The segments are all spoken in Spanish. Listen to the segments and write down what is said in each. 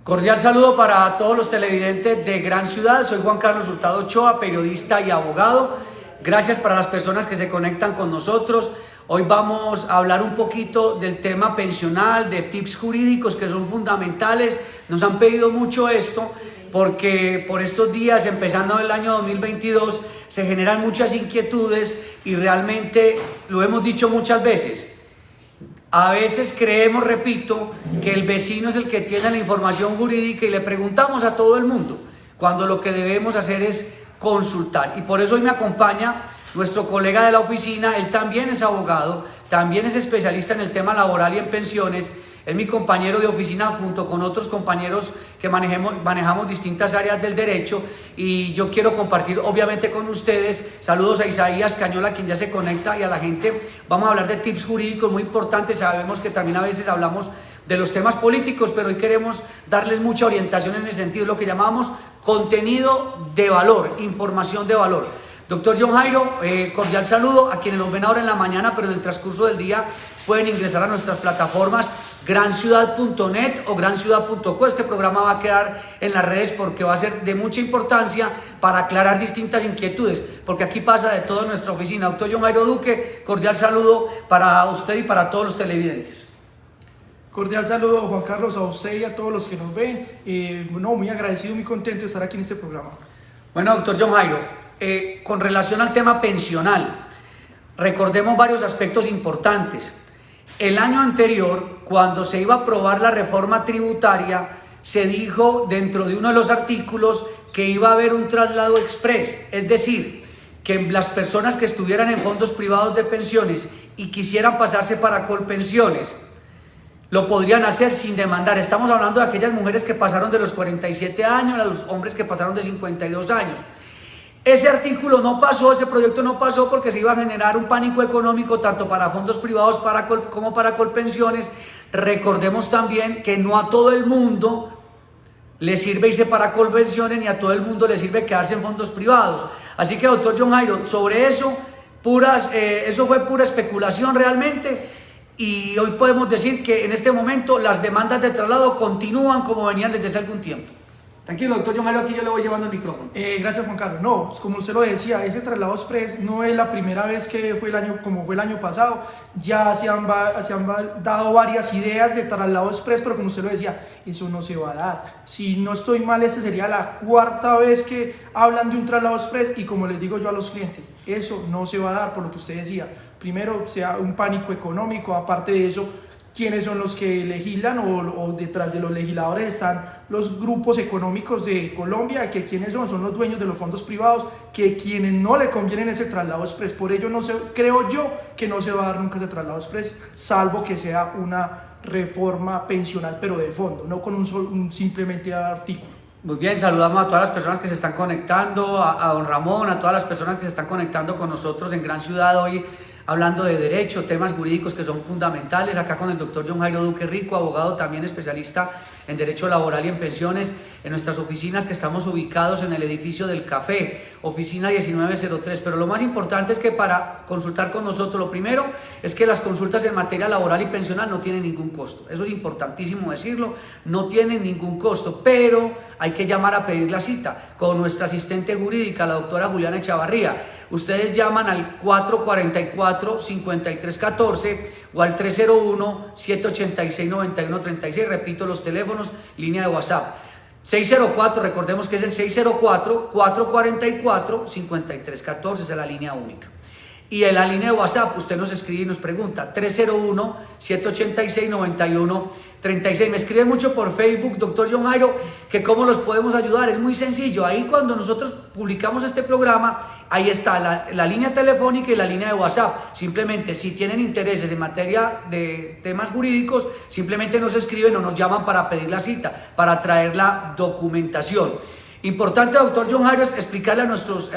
Cordial saludo para todos los televidentes de Gran Ciudad. Soy Juan Carlos Hurtado Ochoa, periodista y abogado. Gracias para las personas que se conectan con nosotros. Hoy vamos a hablar un poquito del tema pensional, de tips jurídicos que son fundamentales. Nos han pedido mucho esto porque por estos días, empezando el año 2022, se generan muchas inquietudes y realmente lo hemos dicho muchas veces. A veces creemos, repito, que el vecino es el que tiene la información jurídica y le preguntamos a todo el mundo, cuando lo que debemos hacer es consultar. Y por eso hoy me acompaña nuestro colega de la oficina. Él también es abogado, también es especialista en el tema laboral y en pensiones. Es mi compañero de oficina junto con otros compañeros que manejamos distintas áreas del derecho, y yo quiero compartir obviamente con ustedes. Saludos a Isaías Cañola, quien ya se conecta, y a la gente. Vamos a hablar de tips jurídicos muy importantes. Sabemos que también a veces hablamos de los temas políticos, pero hoy queremos darles mucha orientación en el sentido de lo que llamamos contenido de valor, información de valor. Doctor John Jairo, cordial saludo a quienes nos ven ahora en la mañana, pero en el transcurso del día pueden ingresar a nuestras plataformas granciudad.net o granciudad.co. Este programa va a quedar en las redes porque va a ser de mucha importancia para aclarar distintas inquietudes, porque aquí pasa de todo en nuestra oficina. Doctor John Jairo Duque, cordial saludo para usted y para todos los televidentes. Cordial saludo, Juan Carlos, a usted y a todos los que nos ven. Muy agradecido, muy contento de estar aquí en este programa. Bueno, doctor John Jairo, con relación al tema pensional, recordemos varios aspectos importantes. El año anterior, cuando se iba a aprobar la reforma tributaria, se dijo dentro de uno de los artículos que iba a haber un traslado express, es decir, que las personas que estuvieran en fondos privados de pensiones y quisieran pasarse para Colpensiones, lo podrían hacer sin demandar. Estamos hablando de aquellas mujeres que pasaron de los 47 años, a los hombres que pasaron de 52 años. Ese artículo no pasó, ese proyecto no pasó porque se iba a generar un pánico económico tanto para fondos privados como para Colpensiones. Recordemos también que no a todo el mundo le sirve irse para Colpensiones, ni a todo el mundo le sirve quedarse en fondos privados. Así que, doctor John Jairo, sobre eso, eso fue pura especulación realmente. Y hoy podemos decir que en este momento las demandas de traslado continúan como venían desde hace algún tiempo. Tranquilo, doctor John Jairo, aquí yo le voy llevando el micrófono. Gracias, Juan Carlos. No, como usted lo decía, ese traslado express no es la primera vez que fue como fue el año pasado. Ya se han dado varias ideas de traslado express, pero como usted lo decía, eso no se va a dar. Si no estoy mal, esta sería la cuarta vez que hablan de un traslado express, y como les digo yo a los clientes, eso no se va a dar por lo que usted decía. Primero, sea un pánico económico. Aparte de eso, ¿quiénes son los que legislan? O detrás de los legisladores están los grupos económicos de Colombia, que ¿quiénes son? Son los dueños de los fondos privados, que quienes no le convienen ese traslado express. Por ello creo yo que no se va a dar nunca ese traslado express, salvo que sea una reforma pensional, pero de fondo, no con un simplemente artículo. Muy bien, saludamos a todas las personas que se están conectando, a don Ramón, a todas las personas que se están conectando con nosotros en Gran Ciudad hoy, hablando de derecho, temas jurídicos que son fundamentales, acá con el doctor John Jairo Duque Rico, abogado también especialista en derecho laboral y en pensiones, en nuestras oficinas que estamos ubicados en el edificio del Café, oficina 1903. Pero lo más importante es que para consultar con nosotros, lo primero es que las consultas en materia laboral y pensional no tienen ningún costo. Eso es importantísimo decirlo, no tienen ningún costo, pero hay que llamar a pedir la cita con nuestra asistente jurídica, la doctora Juliana Echavarría. Ustedes llaman al 444-5314 o al 301-786-9136. Repito los teléfonos, línea de WhatsApp. 604, recordemos que es el 604-444-5314, esa es la línea única. Y en la línea de WhatsApp usted nos escribe y nos pregunta, 301-786-9136. Me escribe mucho por Facebook, doctor John Jairo, que cómo los podemos ayudar. Es muy sencillo. Ahí cuando nosotros publicamos este programa, ahí está la línea telefónica y la línea de WhatsApp. Simplemente, si tienen intereses en materia de temas jurídicos, simplemente nos escriben o nos llaman para pedir la cita, para traer la documentación. Importante, doctor John Jairo, es explicarle a nuestros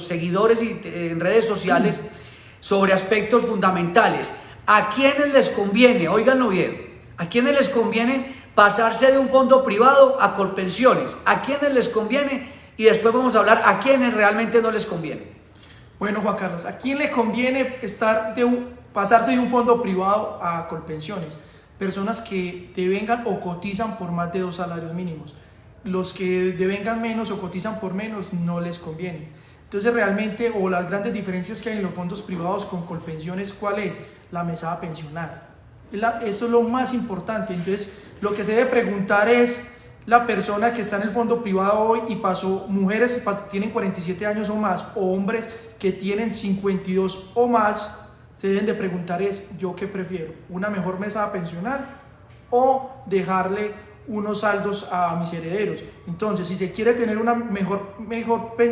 seguidores en redes sociales sobre aspectos fundamentales. ¿A quiénes les conviene? Óiganlo bien. ¿A quiénes les conviene pasarse de un fondo privado a Colpensiones? ¿A quiénes les conviene? Y después vamos a hablar a quiénes realmente no les conviene. Bueno, Juan Carlos, ¿a quién le conviene pasarse de un fondo privado a Colpensiones? personas que devengan o cotizan por más de 2 salarios mínimos. Los que devengan menos o cotizan por menos no les conviene. Entonces realmente, o las grandes diferencias que hay en los fondos privados con Colpensiones, ¿cuál es? La mesada pensional. Esto es lo más importante. Entonces lo que se debe preguntar es, la persona que está en el fondo privado hoy y pasó, mujeres tienen 47 años o más, o hombres que tienen 52 o más, se deben de preguntar es, ¿yo qué prefiero? ¿Una mejor mesada pensional o dejarle unos saldos a mis herederos? Entonces, si se quiere tener una mejor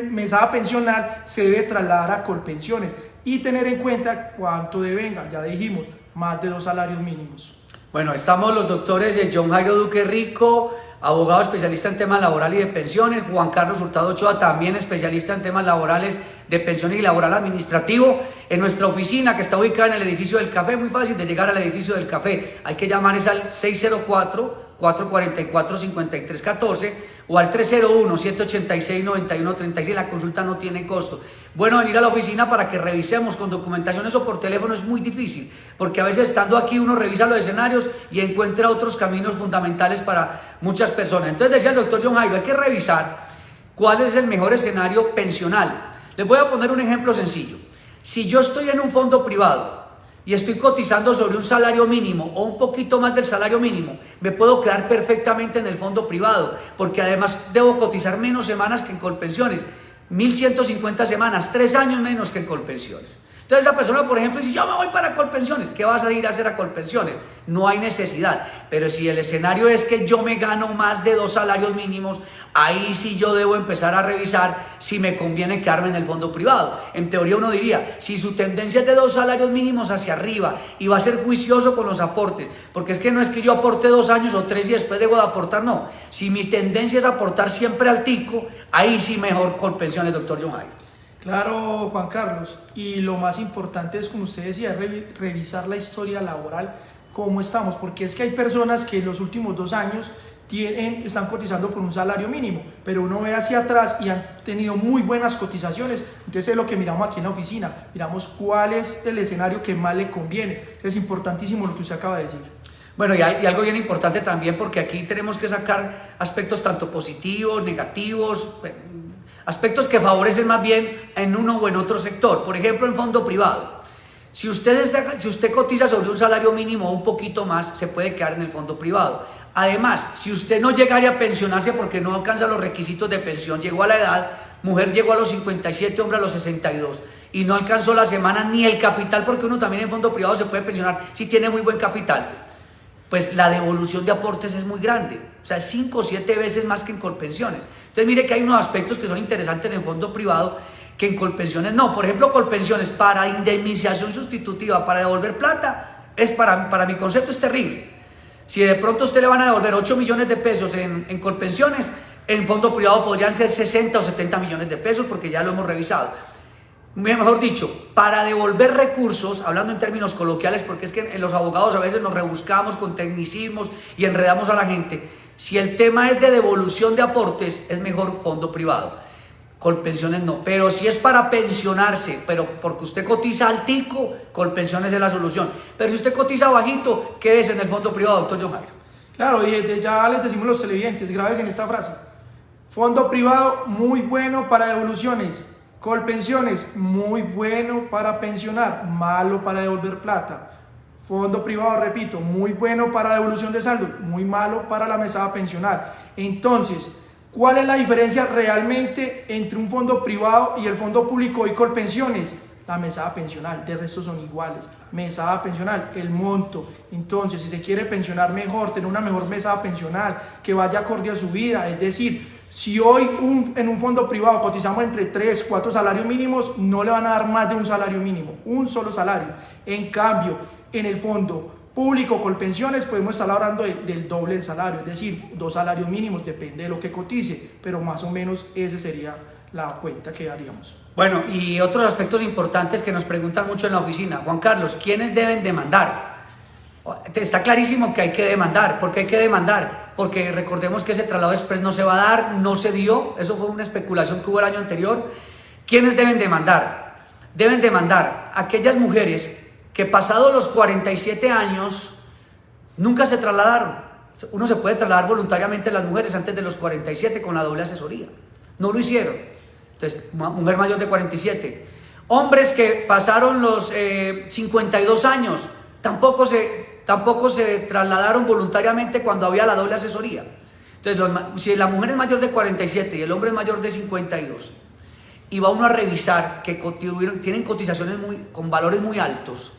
mesada pensional, se debe trasladar a Colpensiones y tener en cuenta cuánto devenga, ya dijimos, más de 2 salarios mínimos. Bueno, estamos los doctores John Jairo Duque Rico, abogado especialista en temas laborales y de pensiones, Juan Carlos Hurtado Ochoa, también especialista en temas laborales de pensiones y laboral administrativo, en nuestra oficina que está ubicada en el edificio del Café. Muy fácil de llegar al edificio del Café, hay que llamar al 604-444-5314 o al 301-786-9136, la consulta no tiene costo. Bueno, venir a la oficina para que revisemos con documentación. Eso por teléfono es muy difícil, porque a veces estando aquí uno revisa los escenarios y encuentra otros caminos fundamentales para muchas personas. Entonces decía el doctor John Jairo, hay que revisar cuál es el mejor escenario pensional. Les voy a poner un ejemplo sencillo. Si yo estoy en un fondo privado y estoy cotizando sobre un salario mínimo o un poquito más del salario mínimo, me puedo quedar perfectamente en el fondo privado, porque además debo cotizar menos semanas que en Colpensiones, 1.150 semanas, 3 años menos que en Colpensiones. Entonces esa persona, por ejemplo, dice, yo me voy para Colpensiones, ¿qué vas a ir a hacer a Colpensiones? No hay necesidad. Pero si el escenario es que yo me gano más de 2 salarios mínimos, ahí sí yo debo empezar a revisar si me conviene quedarme en el fondo privado. En teoría uno diría, si su tendencia es de 2 salarios mínimos hacia arriba y va a ser juicioso con los aportes, porque es que no es que yo aporte 2 años o 3 y después debo de aportar, no. Si mi tendencia es aportar siempre altico, ahí sí mejor Colpensiones, doctor John Jairo. Claro, Juan Carlos, y lo más importante es, como usted decía, revisar la historia laboral, cómo estamos, porque es que hay personas que en los últimos 2 años están cotizando por un salario mínimo, pero uno ve hacia atrás y han tenido muy buenas cotizaciones. Entonces es lo que miramos aquí en la oficina, miramos cuál es el escenario que más le conviene. Es importantísimo lo que usted acaba de decir. Bueno, y algo bien importante también, porque aquí tenemos que sacar aspectos tanto positivos, negativos, aspectos que favorecen más bien en uno o en otro sector. Por ejemplo, en fondo privado. Si usted cotiza sobre un salario mínimo o un poquito más, se puede quedar en el fondo privado. Además, si usted no llegaría a pensionarse porque no alcanza los requisitos de pensión, llegó a la edad, mujer llegó a los 57, hombre a los 62, y no alcanzó la semana ni el capital, porque uno también en fondo privado se puede pensionar si tiene muy buen capital, pues la devolución de aportes es muy grande, o sea, 5 o 7 veces más que en Colpensiones. Entonces mire que hay unos aspectos que son interesantes en el fondo privado que en Colpensiones no. Por ejemplo, Colpensiones para indemnización sustitutiva, para devolver plata, para mi concepto es terrible. Si de pronto a usted le van a devolver 8 millones de pesos en Colpensiones, en fondo privado podrían ser 60 o 70 millones de pesos, porque ya lo hemos revisado. Mejor dicho, para devolver recursos, hablando en términos coloquiales, porque es que en los abogados a veces nos rebuscamos con tecnicismos y enredamos a la gente. Si el tema es de devolución de aportes, es mejor fondo privado. Colpensiones no. Pero si es para pensionarse, pero porque usted cotiza altico, Colpensiones es la solución. Pero si usted cotiza bajito, quédese en el fondo privado, doctor John Jairo. Claro, y ya les decimos a los televidentes, grabes en esta frase. Fondo privado, muy bueno para devoluciones. Colpensiones, muy bueno para pensionar, malo para devolver plata. Fondo privado, repito, muy bueno para devolución de saldo, muy malo para la mesada pensional. Entonces, ¿cuál es la diferencia realmente entre un fondo privado y el fondo público y Colpensiones? La mesada pensional, de resto son iguales. Mesada pensional, el monto. Entonces, si se quiere pensionar mejor, tener una mejor mesada pensional, que vaya acorde a su vida, es decir, si hoy en un fondo privado cotizamos entre 3, 4 salarios mínimos, no le van a dar más de un salario mínimo, un solo salario. En cambio, en el fondo público Colpensiones podemos estar hablando del doble del salario, es decir, 2 salarios mínimos, depende de lo que cotice, pero más o menos esa sería la cuenta que haríamos. Bueno, y otros aspectos importantes que nos preguntan mucho en la oficina. Juan Carlos, ¿quiénes deben demandar? Está clarísimo que hay que demandar. ¿Por qué hay que demandar? Porque recordemos que ese traslado express no se va a dar, no se dio. Eso fue una especulación que hubo el año anterior. ¿Quiénes deben demandar? Deben demandar aquellas mujeres que pasados los 47 años nunca se trasladaron. Uno se puede trasladar voluntariamente las mujeres antes de los 47 con la doble asesoría. No lo hicieron. Entonces, mujer mayor de 47. Hombres que pasaron los 52 años, tampoco se trasladaron voluntariamente cuando había la doble asesoría. Entonces, si la mujer es mayor de 47 y el hombre es mayor de 52, y va uno a revisar que tienen cotizaciones con valores muy altos,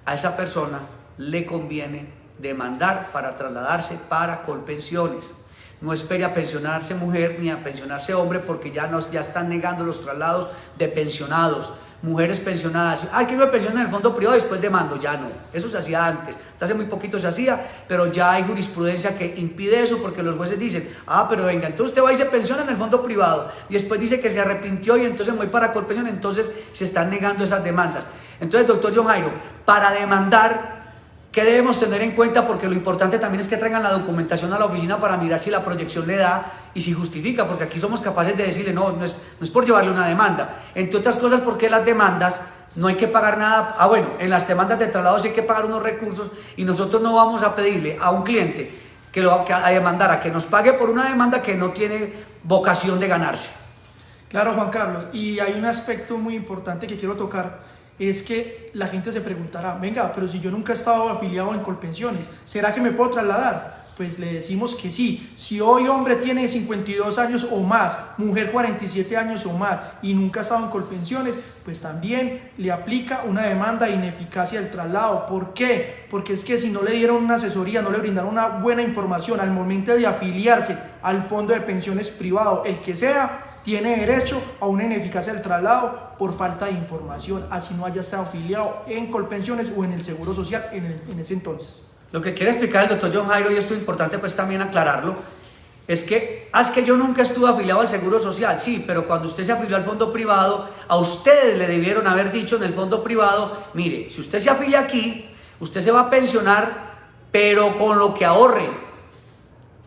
a esa persona le conviene demandar para trasladarse para Colpensiones. No espere a pensionarse mujer ni a pensionarse hombre, porque ya están negando los traslados de pensionados. Mujeres pensionadas, que yo me pensiono en el fondo privado y después demando. Ya no, eso se hacía antes, hasta hace muy poquito se hacía, pero ya hay jurisprudencia que impide eso, porque los jueces dicen, pero venga, entonces usted va y se pensiona en el fondo privado y después dice que se arrepintió y entonces me voy para Colpensiones. Entonces se están negando esas demandas. Entonces, doctor John Jairo, para demandar, ¿qué debemos tener en cuenta? Porque lo importante también es que traigan la documentación a la oficina para mirar si la proyección le da y si justifica, porque aquí somos capaces de decirle, no es por llevarle una demanda. Entre otras cosas, porque las demandas no hay que pagar nada. Bueno, en las demandas de traslado sí hay que pagar unos recursos, y nosotros no vamos a pedirle a un cliente a demandar a que nos pague por una demanda que no tiene vocación de ganarse. Claro, Juan Carlos, y hay un aspecto muy importante que quiero tocar. Es que la gente se preguntará, venga, pero si yo nunca he estado afiliado en Colpensiones, ¿será que me puedo trasladar? Pues le decimos que sí. Si hoy hombre tiene 52 años o más, mujer 47 años o más y nunca ha estado en Colpensiones, pues también le aplica una demanda de ineficacia del traslado. ¿Por qué? Porque es que si no le dieron una asesoría, no le brindaron una buena información al momento de afiliarse al fondo de pensiones privado, el que sea, tiene derecho a una ineficacia del traslado por falta de información, así no haya estado afiliado en Colpensiones o en el Seguro Social en ese entonces. Lo que quiere explicar el doctor John Jairo, y esto es importante pues también aclararlo, es que yo nunca estuve afiliado al Seguro Social. Sí, pero cuando usted se afilió al fondo privado, a ustedes le debieron haber dicho en el fondo privado, mire, si usted se afilia aquí, usted se va a pensionar, pero con lo que ahorre.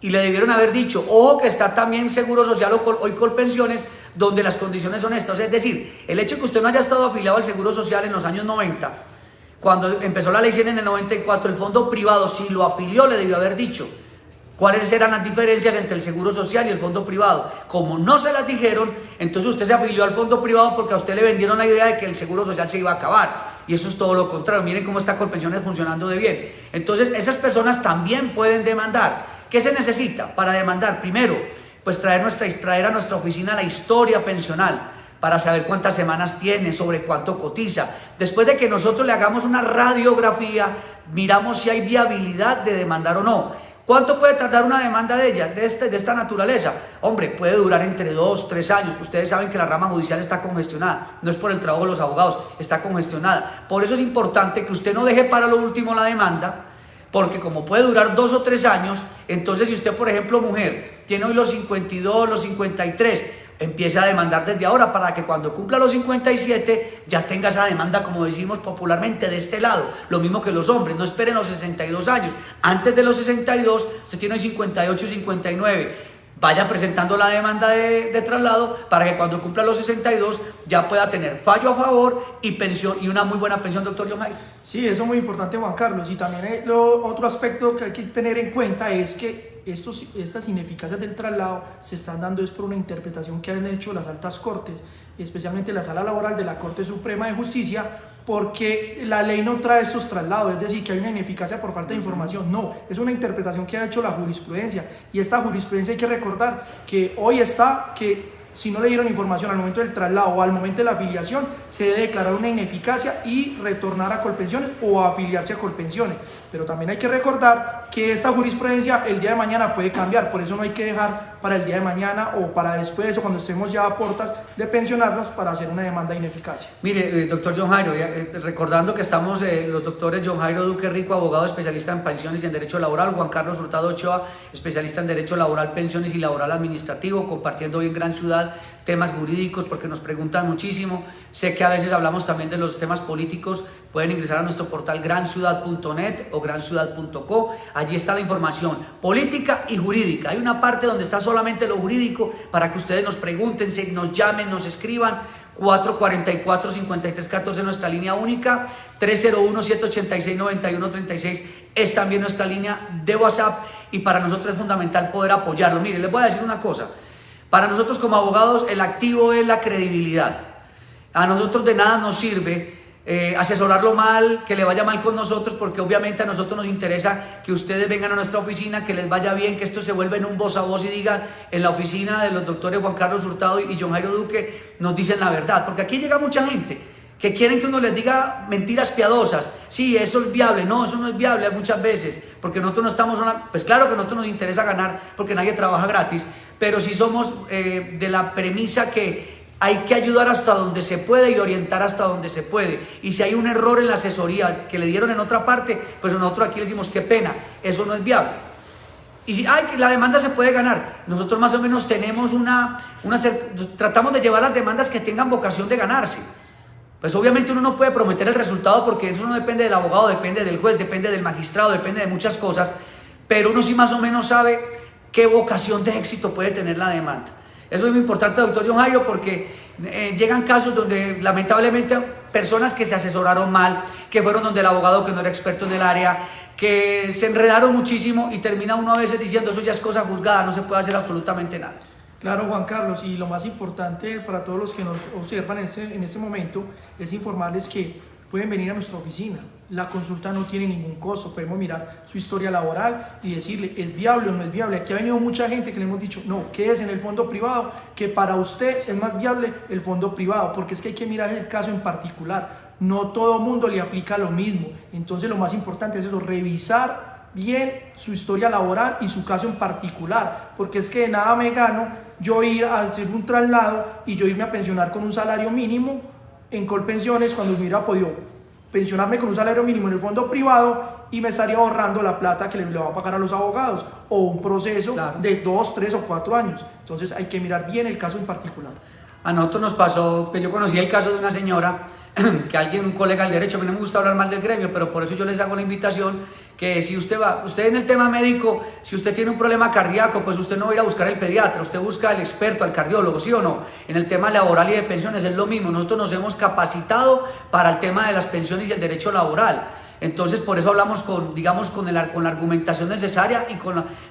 Y le debieron haber dicho, ojo que está también Seguro Social hoy Colpensiones, donde las condiciones son estas. Es decir, el hecho de que usted no haya estado afiliado al Seguro Social en los años 90, cuando empezó la ley 100 en el 94, el fondo privado, si lo afilió, le debió haber dicho cuáles eran las diferencias entre el Seguro Social y el fondo privado. Como no se las dijeron, entonces usted se afilió al fondo privado porque a usted le vendieron la idea de que el Seguro Social se iba a acabar. Y eso es todo lo contrario. Miren cómo está Colpensiones funcionando de bien. Entonces, esas personas también pueden demandar. ¿Qué se necesita para demandar? Primero, pues traer a nuestra oficina la historia pensional para saber cuántas semanas tiene, sobre cuánto cotiza. Después de que nosotros le hagamos una radiografía, miramos si hay viabilidad de demandar o no. ¿Cuánto puede tardar una demanda de esta naturaleza? Hombre, puede durar entre 2, 3 años. Ustedes saben que la rama judicial está congestionada. No es por el trabajo de los abogados, está congestionada. Por eso es importante que usted no deje para lo último la demanda, porque como puede durar 2 o 3 años, entonces si usted, por ejemplo, mujer, tiene hoy los 52, los 53, empieza a demandar desde ahora para que cuando cumpla los 57 ya tenga esa demanda, como decimos popularmente, de este lado. Lo mismo que los hombres, no esperen los 62 años. Antes de los 62, usted tiene 58, 59. Vaya presentando la demanda de traslado para que cuando cumpla los 62 ya pueda tener fallo a favor y pensión, y una muy buena pensión, doctor John Jairo. Sí, eso es muy importante, Juan Carlos. Y también otro aspecto que hay que tener en cuenta es que estas ineficacias del traslado se están dando es por una interpretación que han hecho las altas cortes, especialmente la Sala Laboral de la Corte Suprema de Justicia, porque la ley no trae estos traslados, es decir, que hay una ineficacia por falta de información. No, es una interpretación que ha hecho la jurisprudencia, y esta jurisprudencia hay que recordar que hoy está que si no le dieron información al momento del traslado o al momento de la afiliación, se debe declarar una ineficacia y retornar a Colpensiones o afiliarse a Colpensiones. Pero también hay que recordar que esta jurisprudencia el día de mañana puede cambiar, por eso no hay que dejar para el día de mañana o para después o cuando estemos ya a puertas de pensionarnos para hacer una demanda de ineficacia. Mire, doctor John Jairo, recordando que estamos los doctores John Jairo Duque Rico, abogado especialista en pensiones y en derecho laboral, Juan Carlos Hurtado Ochoa, especialista en derecho laboral, pensiones y laboral administrativo, compartiendo hoy en Gran Ciudad temas jurídicos porque nos preguntan muchísimo. Sé que a veces hablamos también de los temas políticos. Pueden ingresar a nuestro portal granciudad.net o granciudad.co. Allí está la información política y jurídica. Hay una parte donde está solamente lo jurídico para que ustedes nos pregunten, nos llamen, nos escriban. 444-5314 nuestra línea única, 301-786-9136 es también nuestra línea de WhatsApp y para nosotros es fundamental poder apoyarlo. Mire, les voy a decir una cosa, para nosotros como abogados el activo es la credibilidad. A nosotros de nada nos sirve asesorarlo mal, que le vaya mal con nosotros, porque obviamente a nosotros nos interesa que ustedes vengan a nuestra oficina, que les vaya bien, que esto se vuelva en un voz a voz y digan en la oficina de los doctores Juan Carlos Hurtado y John Jairo Duque nos dicen la verdad, porque aquí llega mucha gente que quieren que uno les diga mentiras piadosas. Sí, eso es viable. No, eso no es viable muchas veces, porque nosotros no estamos, pues claro que a nosotros nos interesa ganar, porque nadie trabaja gratis, pero sí somos de la premisa que hay que ayudar hasta donde se puede y orientar hasta donde se puede. Y si hay un error en la asesoría que le dieron en otra parte, pues nosotros aquí le decimos qué pena, eso no es viable. Y si la demanda se puede ganar, nosotros más o menos tenemos tratamos de llevar las demandas que tengan vocación de ganarse. Pues obviamente uno no puede prometer el resultado porque eso no depende del abogado, depende del juez, depende del magistrado, depende de muchas cosas, pero uno sí más o menos sabe qué vocación de éxito puede tener la demanda. Eso es muy importante, doctor John Jairo, porque llegan casos donde lamentablemente personas que se asesoraron mal, que fueron donde el abogado que no era experto en el área, que se enredaron muchísimo y termina uno a veces diciendo eso ya es cosa juzgada, no se puede hacer absolutamente nada. Claro, Juan Carlos, y lo más importante para todos los que nos observan en ese momento es informarles que pueden venir a nuestra oficina. La consulta no tiene ningún costo, podemos mirar su historia laboral y decirle, ¿es viable o no es viable? Aquí ha venido mucha gente que le hemos dicho, no, quédese en el fondo privado, que para usted es más viable el fondo privado, porque es que hay que mirar el caso en particular. No todo mundo le aplica lo mismo. Entonces lo más importante es eso, revisar bien su historia laboral y su caso en particular, porque es que de nada me gano yo ir a hacer un traslado y yo irme a pensionar con un salario mínimo en Colpensiones cuando hubiera podido pensionarme con un salario mínimo en el fondo privado y me estaría ahorrando la plata que le va a pagar a los abogados o un proceso de 2, 3 o 4 años. Entonces hay que mirar bien el caso en particular. A nosotros nos pasó, pues yo conocí el caso de una señora que un colega del derecho, a mí no me gusta hablar mal del gremio, pero por eso yo les hago la invitación que si usted en el tema médico, si usted tiene un problema cardíaco, pues usted no va a ir a buscar el pediatra, usted busca al experto, al cardiólogo, ¿sí o no? En el tema laboral y de pensiones es lo mismo, nosotros nos hemos capacitado para el tema de las pensiones y el derecho laboral. Entonces por eso hablamos con la argumentación necesaria y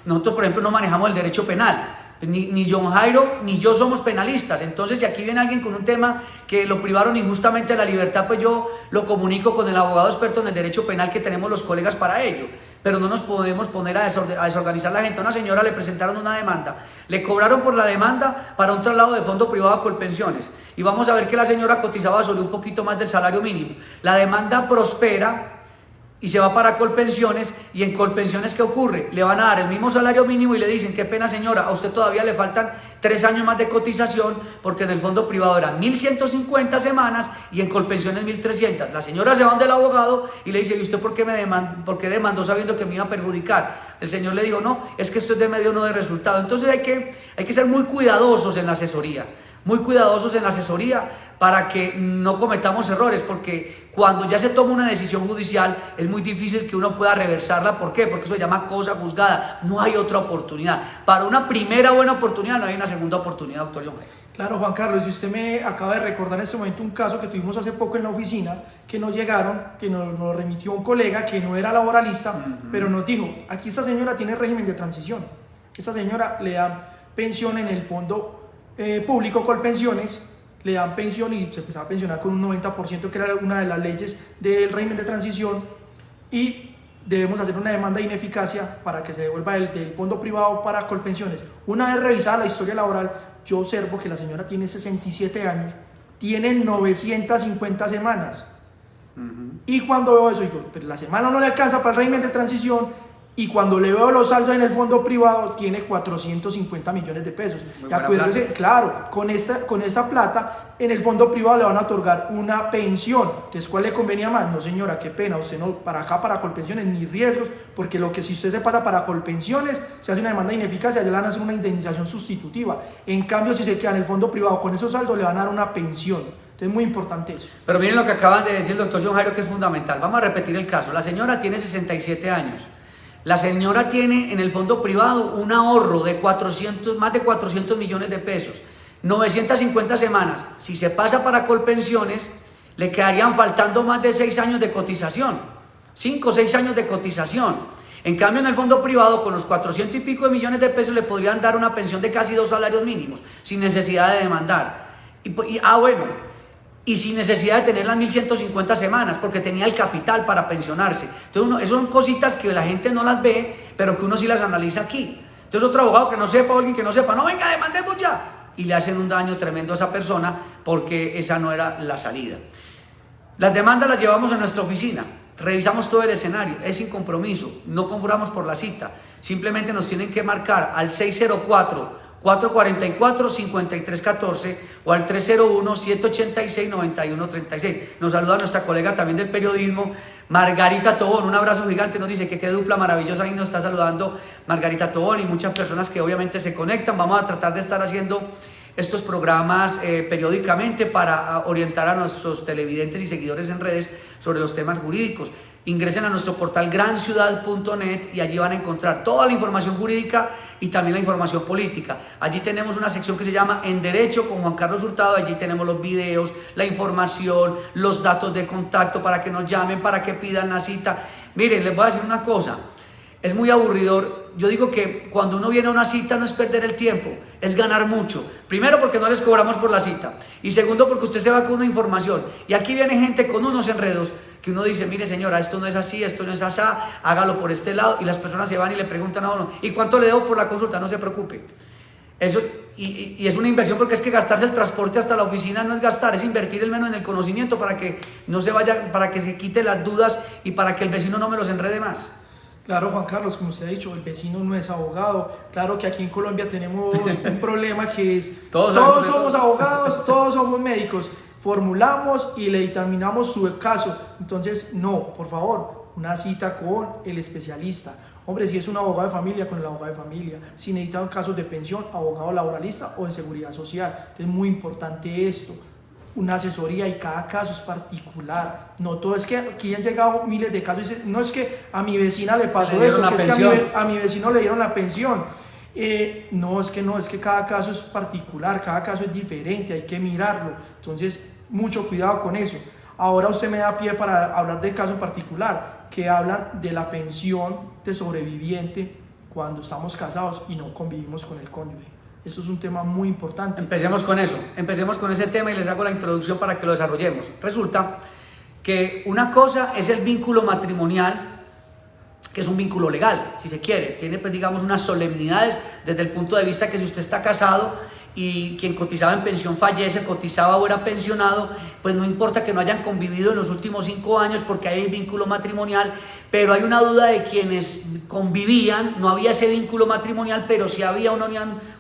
nosotros por ejemplo no manejamos el derecho penal. Ni John Jairo ni yo somos penalistas, entonces si aquí viene alguien con un tema que lo privaron injustamente de la libertad, pues yo lo comunico con el abogado experto en el derecho penal que tenemos los colegas para ello, pero no nos podemos poner a desorganizar la gente. A una señora le presentaron una demanda, le cobraron por la demanda para un traslado de fondo privado a Colpensiones y vamos a ver que la señora cotizaba sobre un poquito más del salario mínimo. La demanda prospera y se va para Colpensiones, y en Colpensiones ¿qué ocurre? Le van a dar el mismo salario mínimo y le dicen, qué pena señora, a usted todavía le faltan 3 años más de cotización porque en el fondo privado eran 1.150 semanas y en Colpensiones 1.300. La señora se va donde el abogado y le dice, ¿y usted por qué demandó sabiendo que me iba a perjudicar? El señor le dijo, no, es que esto es de medio no de resultado. Entonces hay que ser muy cuidadosos en la asesoría, para que no cometamos errores, porque cuando ya se toma una decisión judicial es muy difícil que uno pueda reversarla. ¿Por qué? Porque eso se llama cosa juzgada, no hay otra oportunidad. Para una primera buena oportunidad no hay una segunda oportunidad, doctor John. Claro, Juan Carlos, y usted me acaba de recordar en este momento un caso que tuvimos hace poco en la oficina, que nos remitió un colega que no era laboralista, pero nos dijo, aquí esta señora tiene régimen de transición, esta señora le dan pensión en el fondo público Colpensiones, le dan pensión y se empezaba a pensionar con un 90%, que era una de las leyes del régimen de transición, y debemos hacer una demanda de ineficacia para que se devuelva del fondo privado para Colpensiones. Una vez revisada la historia laboral, yo observo que la señora tiene 67 años, tiene 950 semanas. Y cuando veo eso, digo, pero la semana no le alcanza para el régimen de transición. Y cuando le veo los saldos en el fondo privado, tiene 450 millones de pesos. Y acuérdese, claro, con esta plata, en el fondo privado le van a otorgar una pensión. Entonces, ¿cuál le convenía más? No, señora, qué pena, usted no, para acá, para Colpensiones, ni riesgos, porque si usted se pasa para Colpensiones, se hace una demanda de ineficacia, ya le van a hacer una indemnización sustitutiva. En cambio, si se queda en el fondo privado con esos saldos, le van a dar una pensión. Entonces es muy importante eso. Pero miren lo que acaban de decir el doctor John Jairo, que es fundamental. Vamos a repetir el caso. La señora tiene 67 años. La señora tiene en el fondo privado un ahorro de más de 400 millones de pesos. 950 semanas. Si se pasa para Colpensiones, le quedarían faltando más de 6 años de cotización, 5 o 6 años de cotización. En cambio, en el fondo privado, con los 400 y pico de millones de pesos, le podrían dar una pensión de casi 2 salarios mínimos, sin necesidad de demandar. Y sin necesidad de tener las 1150 semanas, porque tenía el capital para pensionarse. Entonces, esas son cositas que la gente no las ve, pero que uno sí las analiza aquí. Entonces, otro abogado que no sepa o alguien que no sepa, no, venga, demandemos ya. Y le hacen un daño tremendo a esa persona porque esa no era la salida. Las demandas las llevamos a nuestra oficina. Revisamos todo el escenario, es sin compromiso, no cobramos por la cita, simplemente nos tienen que marcar al 604-444-5314 o al 301-786-9136. Nos saluda nuestra colega también del periodismo, Margarita Tobón, un abrazo gigante, nos dice que qué dupla maravillosa, ahí nos está saludando Margarita Tobón y muchas personas que obviamente se conectan. Vamos a tratar de estar haciendo estos programas periódicamente para orientar a nuestros televidentes y seguidores en redes sobre los temas jurídicos. Ingresen a nuestro portal granciudad.net y allí van a encontrar toda la información jurídica y también la información política. Allí tenemos una sección que se llama En Derecho con Juan Carlos Hurtado. Allí tenemos los videos, la información, los datos de contacto para que nos llamen, para que pidan la cita. Miren, les voy a decir una cosa. Es muy aburridor. Yo digo que cuando uno viene a una cita no es perder el tiempo, es ganar mucho. Primero porque no les cobramos por la cita y segundo porque usted se va con una información. Y aquí viene gente con unos enredos que uno dice, mire señora, esto no es así, esto no es así, hágalo por este lado. Y las personas se van y le preguntan a uno, ¿y cuánto le debo por la consulta? No se preocupe. Eso, y es una inversión porque es que gastarse el transporte hasta la oficina no es gastar, es invertir el menos en el conocimiento para que no se vaya, para que se quite las dudas y para que el vecino no me los enrede más. Claro, Juan Carlos, como usted ha dicho, el vecino no es abogado. Claro que aquí en Colombia tenemos un problema que es todos somos abogados, todos somos médicos. Formulamos y le dictaminamos su caso. Entonces, no, por favor, una cita con el especialista. Hombre, si es un abogado de familia, con el abogado de familia. Si necesitan casos de pensión, abogado laboralista o en seguridad social. Es muy importante esto. Una asesoría y cada caso es particular. No todo es que aquí han llegado miles de casos y dicen, no es que a mi vecina le pasó eso, que es que a mi vecino le dieron la pensión. No, es que cada caso es particular, cada caso es diferente, hay que mirarlo. Entonces, mucho cuidado con eso. Ahora usted me da pie para hablar del caso en particular, que hablan de la pensión de sobreviviente cuando estamos casados y no convivimos con el cónyuge. Eso es un tema muy importante. Empecemos con eso, empecemos con ese tema y les hago la introducción para que lo desarrollemos. Resulta que una cosa es el vínculo matrimonial, que es un vínculo legal, si se quiere. Tiene, pues, digamos, unas solemnidades desde el punto de vista que si usted está casado y quien cotizaba en pensión fallece, cotizaba o era pensionado, pues no importa que no hayan convivido en los últimos 5 años porque hay el vínculo matrimonial, pero hay una duda de quienes convivían, no había ese vínculo matrimonial, pero sí había una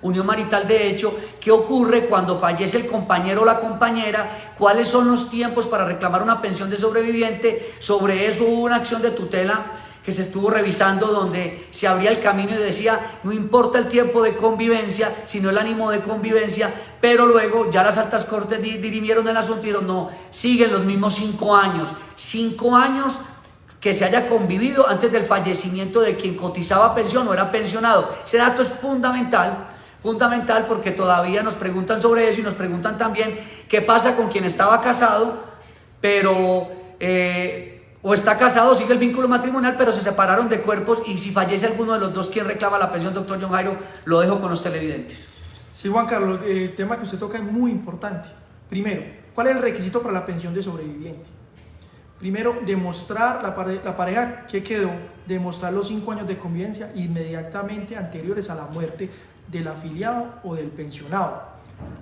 unión marital de hecho. ¿Qué ocurre cuando fallece el compañero o la compañera? ¿Cuáles son los tiempos para reclamar una pensión de sobreviviente? Sobre eso hubo una acción de tutela que se estuvo revisando donde se abría el camino y decía, no importa el tiempo de convivencia, sino el ánimo de convivencia, pero luego ya las altas cortes dirimieron el asunto y dijeron, no, siguen los mismos 5 años, 5 años que se haya convivido antes del fallecimiento de quien cotizaba pensión o era pensionado. Ese dato es fundamental porque todavía nos preguntan sobre eso y nos preguntan también qué pasa con quien estaba casado, pero o está casado, sigue el vínculo matrimonial, pero se separaron de cuerpos y si fallece alguno de los dos, ¿quién reclama la pensión? Doctor John Jairo, lo dejo con los televidentes. Sí, Juan Carlos, el tema que usted toca es muy importante. Primero, ¿cuál es el requisito para la pensión de sobreviviente? Primero, demostrar la pareja que quedó, demostrar los 5 años de convivencia inmediatamente anteriores a la muerte del afiliado o del pensionado.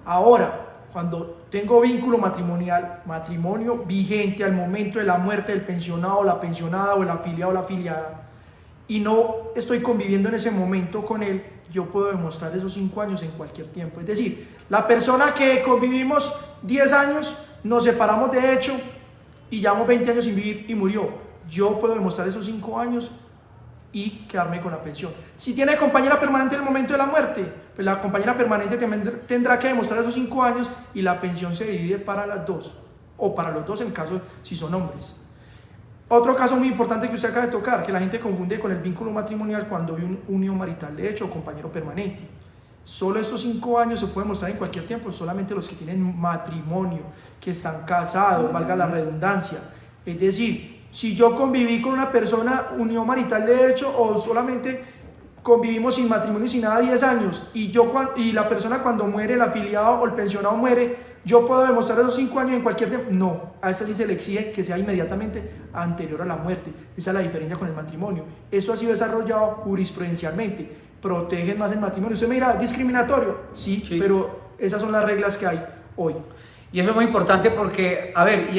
Ahora, cuando tengo vínculo matrimonial, matrimonio vigente al momento de la muerte del pensionado, la pensionada o el afiliado o la afiliada, y no estoy conviviendo en ese momento con él, yo puedo demostrar esos 5 años en cualquier tiempo. Es decir, la persona que convivimos 10 años, nos separamos de hecho y llevamos 20 años sin vivir y murió. Yo puedo demostrar esos 5 años y quedarme con la pensión. Si tiene compañera permanente en el momento de la muerte, pues la compañera permanente tendrá que demostrar esos 5 años y la pensión se divide para las dos, o para los dos en caso si son hombres. Otro caso muy importante que usted acaba de tocar, que la gente confunde con el vínculo matrimonial cuando hay una unión marital de hecho o compañero permanente. Solo estos 5 años se puede mostrar en cualquier tiempo, solamente los que tienen matrimonio, que están casados, valga la redundancia. Es decir, si yo conviví con una persona, unión marital de hecho, o solamente convivimos sin matrimonio y sin nada 10 años, y la persona cuando muere, el afiliado o el pensionado muere, ¿yo puedo demostrar esos 5 años en cualquier tiempo? No, a esta sí se le exige que sea inmediatamente anterior a la muerte. Esa es la diferencia con el matrimonio. Eso ha sido desarrollado jurisprudencialmente. Protegen más el matrimonio. Usted me dirá, ¿discriminatorio? Sí, pero esas son las reglas que hay hoy. Y eso es muy importante porque, a ver,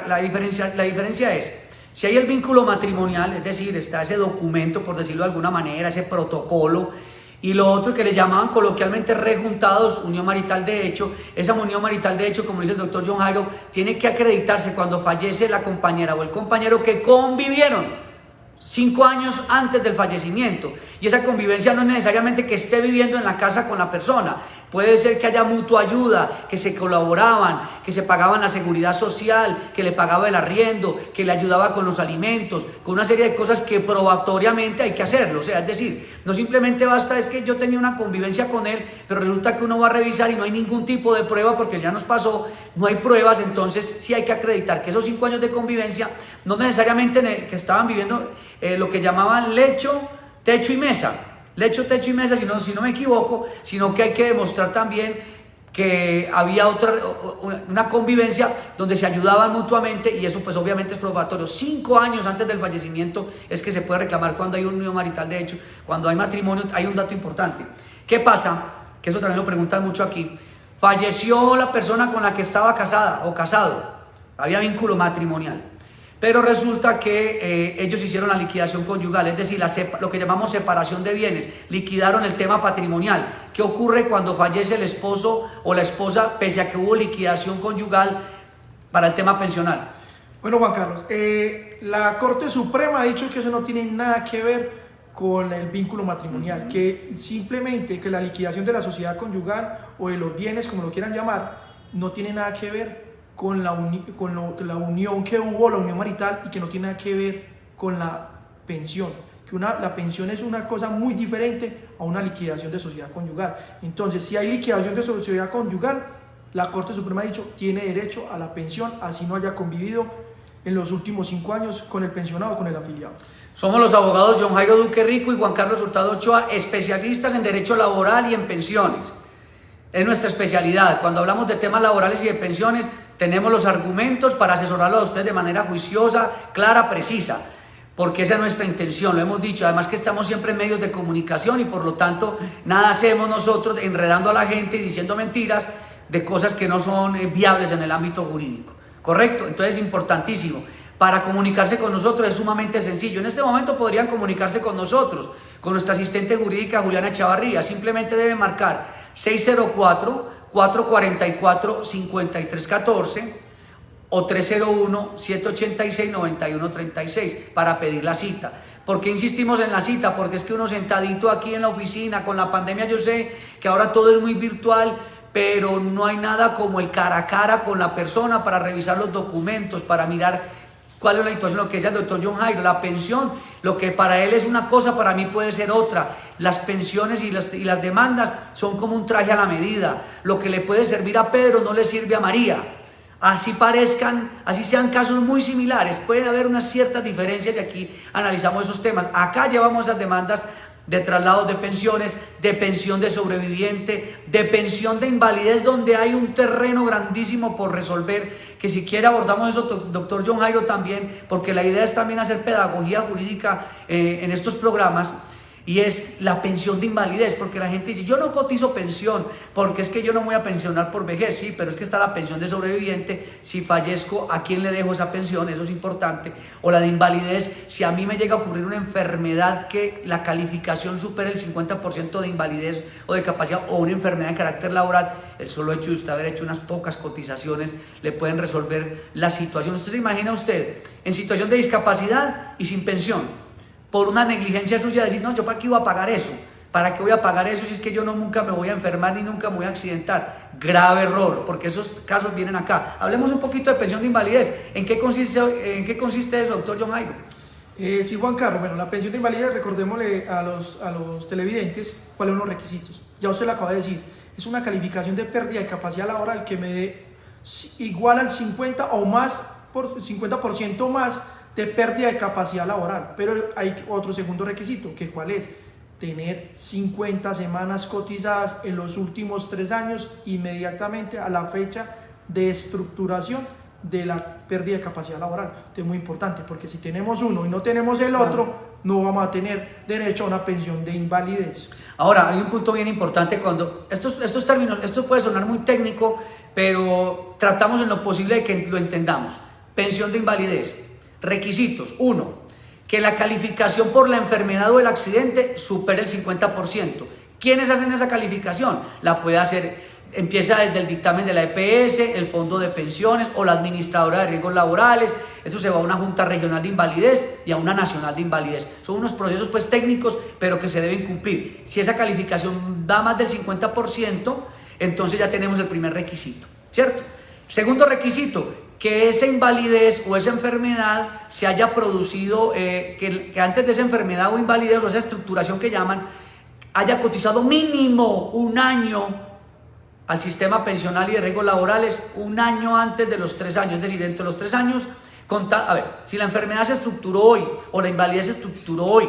la diferencia es, si hay el vínculo matrimonial, es decir, está ese documento, por decirlo de alguna manera, ese protocolo, y lo otro que le llamaban coloquialmente rejuntados, unión marital de hecho, esa unión marital de hecho, como dice el doctor John Jairo, tiene que acreditarse cuando fallece la compañera o el compañero que convivieron 5 años antes del fallecimiento. Y esa convivencia no es necesariamente que esté viviendo en la casa con la persona. Puede ser que haya mutua ayuda, que se colaboraban, que se pagaban la seguridad social, que le pagaba el arriendo, que le ayudaba con los alimentos, con una serie de cosas que probatoriamente hay que hacerlo. O sea, es decir, no simplemente basta es que yo tenía una convivencia con él, pero resulta que uno va a revisar y no hay ningún tipo de prueba porque ya nos pasó, no hay pruebas, entonces sí hay que acreditar que esos 5 años de convivencia no necesariamente que estaban viviendo lo que llamaban lecho, techo y mesa. Lecho, techo y mesa, si no me equivoco, sino que hay que demostrar también que había una convivencia donde se ayudaban mutuamente y eso pues obviamente es probatorio. 5 años antes del fallecimiento es que se puede reclamar cuando hay un unión marital de hecho, cuando hay matrimonio. Hay un dato importante. ¿Qué pasa? Que eso también lo preguntan mucho aquí. Falleció la persona con la que estaba casada o casado, había vínculo matrimonial. Pero resulta que ellos hicieron la liquidación conyugal, es decir, lo que llamamos separación de bienes, liquidaron el tema patrimonial. ¿Qué ocurre cuando fallece el esposo o la esposa, pese a que hubo liquidación conyugal para el tema pensional? Bueno, Juan Carlos, la Corte Suprema ha dicho que eso no tiene nada que ver con el vínculo matrimonial, que simplemente que la liquidación de la sociedad conyugal o de los bienes, como lo quieran llamar, no tiene nada que ver con la unión que hubo, la unión marital, y que no tiene nada que ver con la pensión, que la pensión es una cosa muy diferente a una liquidación de sociedad conyugal. Entonces, si hay liquidación de sociedad conyugal, la Corte Suprema ha dicho, tiene derecho a la pensión, así no haya convivido en los últimos 5 años con el pensionado o con el afiliado. Somos los abogados John Jairo Duque Rico y Juan Carlos Hurtado Ochoa, especialistas en derecho laboral y en pensiones. Es nuestra especialidad. Cuando hablamos de temas laborales y de pensiones, tenemos los argumentos para asesorarlo a usted de manera juiciosa, clara, precisa, porque esa es nuestra intención, lo hemos dicho. Además que estamos siempre en medios de comunicación y por lo tanto nada hacemos nosotros enredando a la gente y diciendo mentiras de cosas que no son viables en el ámbito jurídico, ¿correcto? Entonces es importantísimo. Para comunicarse con nosotros es sumamente sencillo. En este momento podrían comunicarse con nosotros, con nuestra asistente jurídica Juliana Echavarría. Simplemente deben marcar 604-444-5314 o 301-786-9136 para pedir la cita. ¿Por qué insistimos en la cita? Porque es que uno sentadito aquí en la oficina, con la pandemia, yo sé que ahora todo es muy virtual, pero no hay nada como el cara a cara con la persona para revisar los documentos, para mirar cuál es la situación. Lo que decía el doctor John Jairo, la pensión, lo que para él es una cosa, para mí puede ser otra. Las pensiones y las demandas son como un traje a la medida. Lo que le puede servir a Pedro no le sirve a María. Así sean casos muy similares, pueden haber unas ciertas diferencias y aquí analizamos esos temas. Acá llevamos esas demandas de traslados de pensiones, de pensión de sobreviviente, de pensión de invalidez, donde hay un terreno grandísimo por resolver, que si quiere abordamos eso, doctor John Jairo, también, porque la idea es también hacer pedagogía jurídica en estos programas. Y es la pensión de invalidez, porque la gente dice, yo no cotizo pensión, porque es que yo no me voy a pensionar por vejez. Sí, pero es que está la pensión de sobreviviente, si fallezco, ¿a quién le dejo esa pensión? Eso es importante. O la de invalidez, si a mí me llega a ocurrir una enfermedad que la calificación supere el 50% de invalidez o de capacidad, o una enfermedad de carácter laboral, el solo hecho de usted haber hecho unas pocas cotizaciones le pueden resolver la situación. ¿Usted se imagina en situación de discapacidad y sin pensión? Por una negligencia suya, decir, no, ¿yo para qué iba a pagar eso? ¿Para qué voy a pagar eso si es que yo nunca me voy a enfermar ni nunca me voy a accidentar? Grave error, porque esos casos vienen acá. Hablemos un poquito de pensión de invalidez. ¿En qué consiste eso, doctor John Jairo? Sí, Juan Carlos, bueno, la pensión de invalidez, recordémosle a los televidentes cuáles son los requisitos. Ya usted lo acaba de decir, es una calificación de pérdida de capacidad laboral que me dé igual al 50% más de pérdida de capacidad laboral. Pero hay otro segundo requisito, que ¿cuál es? Tener 50 semanas cotizadas en los últimos 3 años inmediatamente a la fecha de estructuración de la pérdida de capacidad laboral. Esto es muy importante porque si tenemos uno y no tenemos el otro, no vamos a tener derecho a una pensión de invalidez. Ahora, hay un punto bien importante cuando estos términos, esto puede sonar muy técnico, pero tratamos en lo posible de que lo entendamos. Pensión de invalidez, requisitos: 1, que la calificación por la enfermedad o el accidente supere el 50%. ¿Quiénes hacen esa calificación? La puede hacer. Empieza desde el dictamen de la EPS, el Fondo de Pensiones o la Administradora de Riesgos Laborales. Eso se va a una Junta Regional de Invalidez y a una Nacional de Invalidez. Son unos procesos pues técnicos, pero que se deben cumplir. Si esa calificación da más del 50%, entonces ya tenemos el primer requisito, ¿cierto? Segundo requisito, que esa invalidez o esa enfermedad se haya producido, que antes de esa enfermedad o invalidez o esa estructuración que llaman, haya cotizado mínimo un año al sistema pensional y de riesgos laborales, un año antes de los 3 años, es decir, dentro de los 3 años, a ver, si la enfermedad se estructuró hoy o la invalidez se estructuró hoy,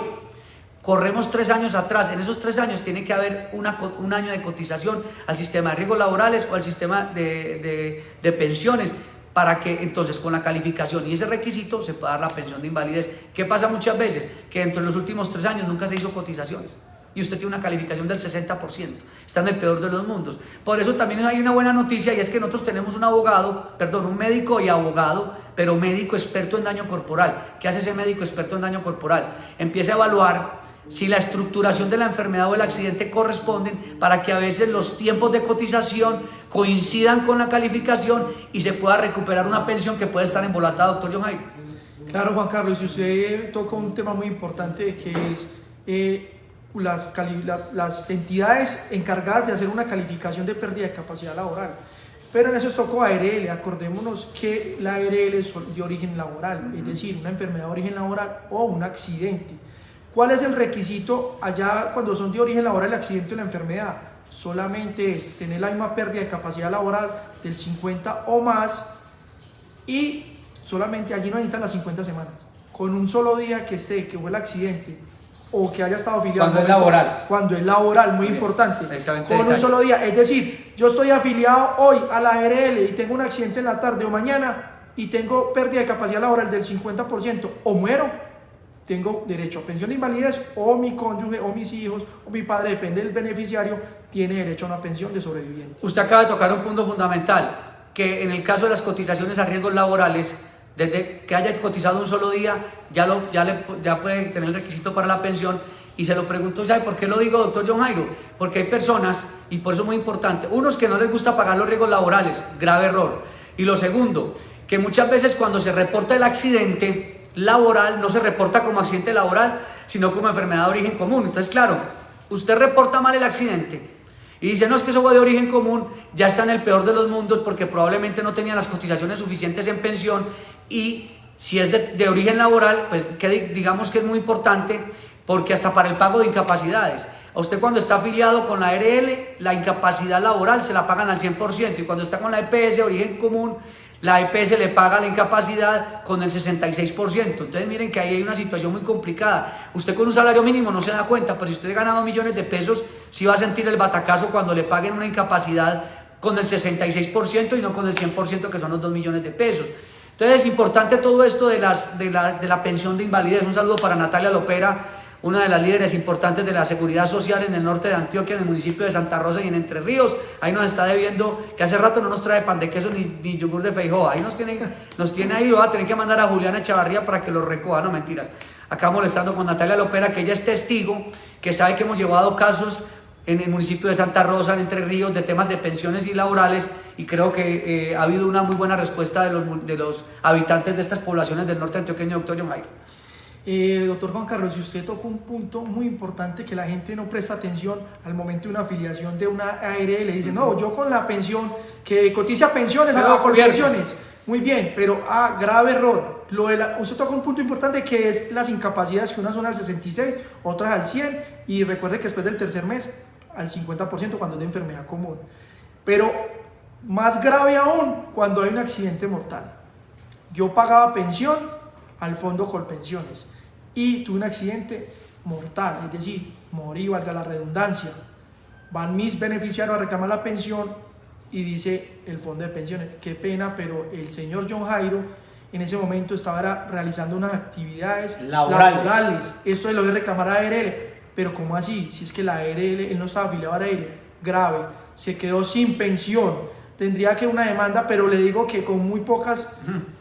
corremos 3 años atrás, en esos 3 años tiene que haber un año de cotización al sistema de riesgos laborales o al sistema de pensiones, para que entonces con la calificación y ese requisito se pueda dar la pensión de invalidez. ¿Qué pasa muchas veces? Que dentro de los últimos 3 años nunca se hizo cotizaciones y usted tiene una calificación del 60%, está en el peor de los mundos. Por eso también hay una buena noticia, y es que nosotros tenemos un médico y abogado, pero médico experto en daño corporal. ¿Qué hace ese médico experto en daño corporal? Empieza a evaluar si la estructuración de la enfermedad o el accidente corresponden, para que a veces los tiempos de cotización coincidan con la calificación y se pueda recuperar una pensión que puede estar embolatada, doctor John Jairo. Claro, Juan Carlos, y usted toca un tema muy importante, que es las entidades encargadas de hacer una calificación de pérdida de capacidad laboral. Pero en eso tocó ARL. Acordémonos que la ARL es de origen laboral, es decir, una enfermedad de origen laboral o un accidente. ¿Cuál es el requisito allá cuando son de origen laboral el accidente o la enfermedad? Solamente es tener la misma pérdida de capacidad laboral del 50 o más, y solamente allí no necesitan las 50 semanas. Con un solo día que fue el accidente, o que haya estado afiliado. Cuando es laboral. Cuando es laboral, muy importante. Excelente con detalle. un solo día. Es decir, yo estoy afiliado hoy a la ARL y tengo un accidente en la tarde o mañana y tengo pérdida de capacidad laboral del 50% o muero, tengo derecho a pensión de invalidez, o mi cónyuge, o mis hijos, o mi padre, depende del beneficiario, tiene derecho a una pensión de sobreviviente. Usted acaba de tocar un punto fundamental, que en el caso de las cotizaciones a riesgos laborales, desde que haya cotizado un solo día, ya puede tener el requisito para la pensión. Y se lo pregunto, ¿sabe por qué lo digo, doctor John Jairo? Porque hay personas, y por eso es muy importante, unos que no les gusta pagar los riesgos laborales, grave error. Y lo segundo, que muchas veces cuando se reporta el accidente laboral, no se reporta como accidente laboral, sino como enfermedad de origen común. Entonces, claro, usted reporta mal el accidente y dice, no, es que eso fue de origen común, ya está en el peor de los mundos, porque probablemente no tenía las cotizaciones suficientes en pensión. Y si es de origen laboral, pues que digamos que es muy importante, porque hasta para el pago de incapacidades, a usted cuando está afiliado con la ARL, la incapacidad laboral se la pagan al 100%, y cuando está con la EPS de origen común, la EPS le paga la incapacidad con el 66%. Entonces miren que ahí hay una situación muy complicada. Usted con un salario mínimo no se da cuenta, pero si usted gana 2 millones de pesos, sí va a sentir el batacazo cuando le paguen una incapacidad con el 66% y no con el 100%, que son los 2 millones de pesos. Entonces es importante todo esto de la pensión de invalidez. Un saludo para Natalia Lopera, una de las líderes importantes de la seguridad social en el norte de Antioquia, en el municipio de Santa Rosa y en Entre Ríos. Ahí nos está debiendo, que hace rato no nos trae pan de queso ni yogur de feijoa. Ahí nos tiene ahí, lo va a tener que mandar a Juliana Echavarría para que lo recoja. No, mentiras. Acá molestando con Natalia Lopera, que ella es testigo, que sabe que hemos llevado casos en el municipio de Santa Rosa, en Entre Ríos, de temas de pensiones y laborales, y creo que ha habido una muy buena respuesta de los habitantes de estas poblaciones del norte antioqueño, doctor John Jairo. Doctor Juan Carlos, y usted tocó un punto muy importante que la gente no presta atención al momento de una afiliación de una ARL. Le dice, no, yo con la pensión, que cotiza pensiones, hago pensiones. Muy bien, pero grave error. Usted toca un punto importante que es las incapacidades, que unas son al 66, otras al 100, y recuerde que después del tercer mes al 50% cuando es de enfermedad común. Pero más grave aún cuando hay un accidente mortal. Yo pagaba pensión al fondo Colpensiones y tuve un accidente mortal, es decir, morí, valga la redundancia. Van mis beneficiarios a reclamar la pensión y dice el fondo de pensiones, qué pena, pero el señor John Jairo en ese momento estaba realizando unas actividades laborales. Esto de lo de reclamar a ARL, pero ¿cómo así? Si es que la ARL, él no estaba afiliado a ARL, grave, se quedó sin pensión, tendría que una demanda, pero le digo que con muy pocas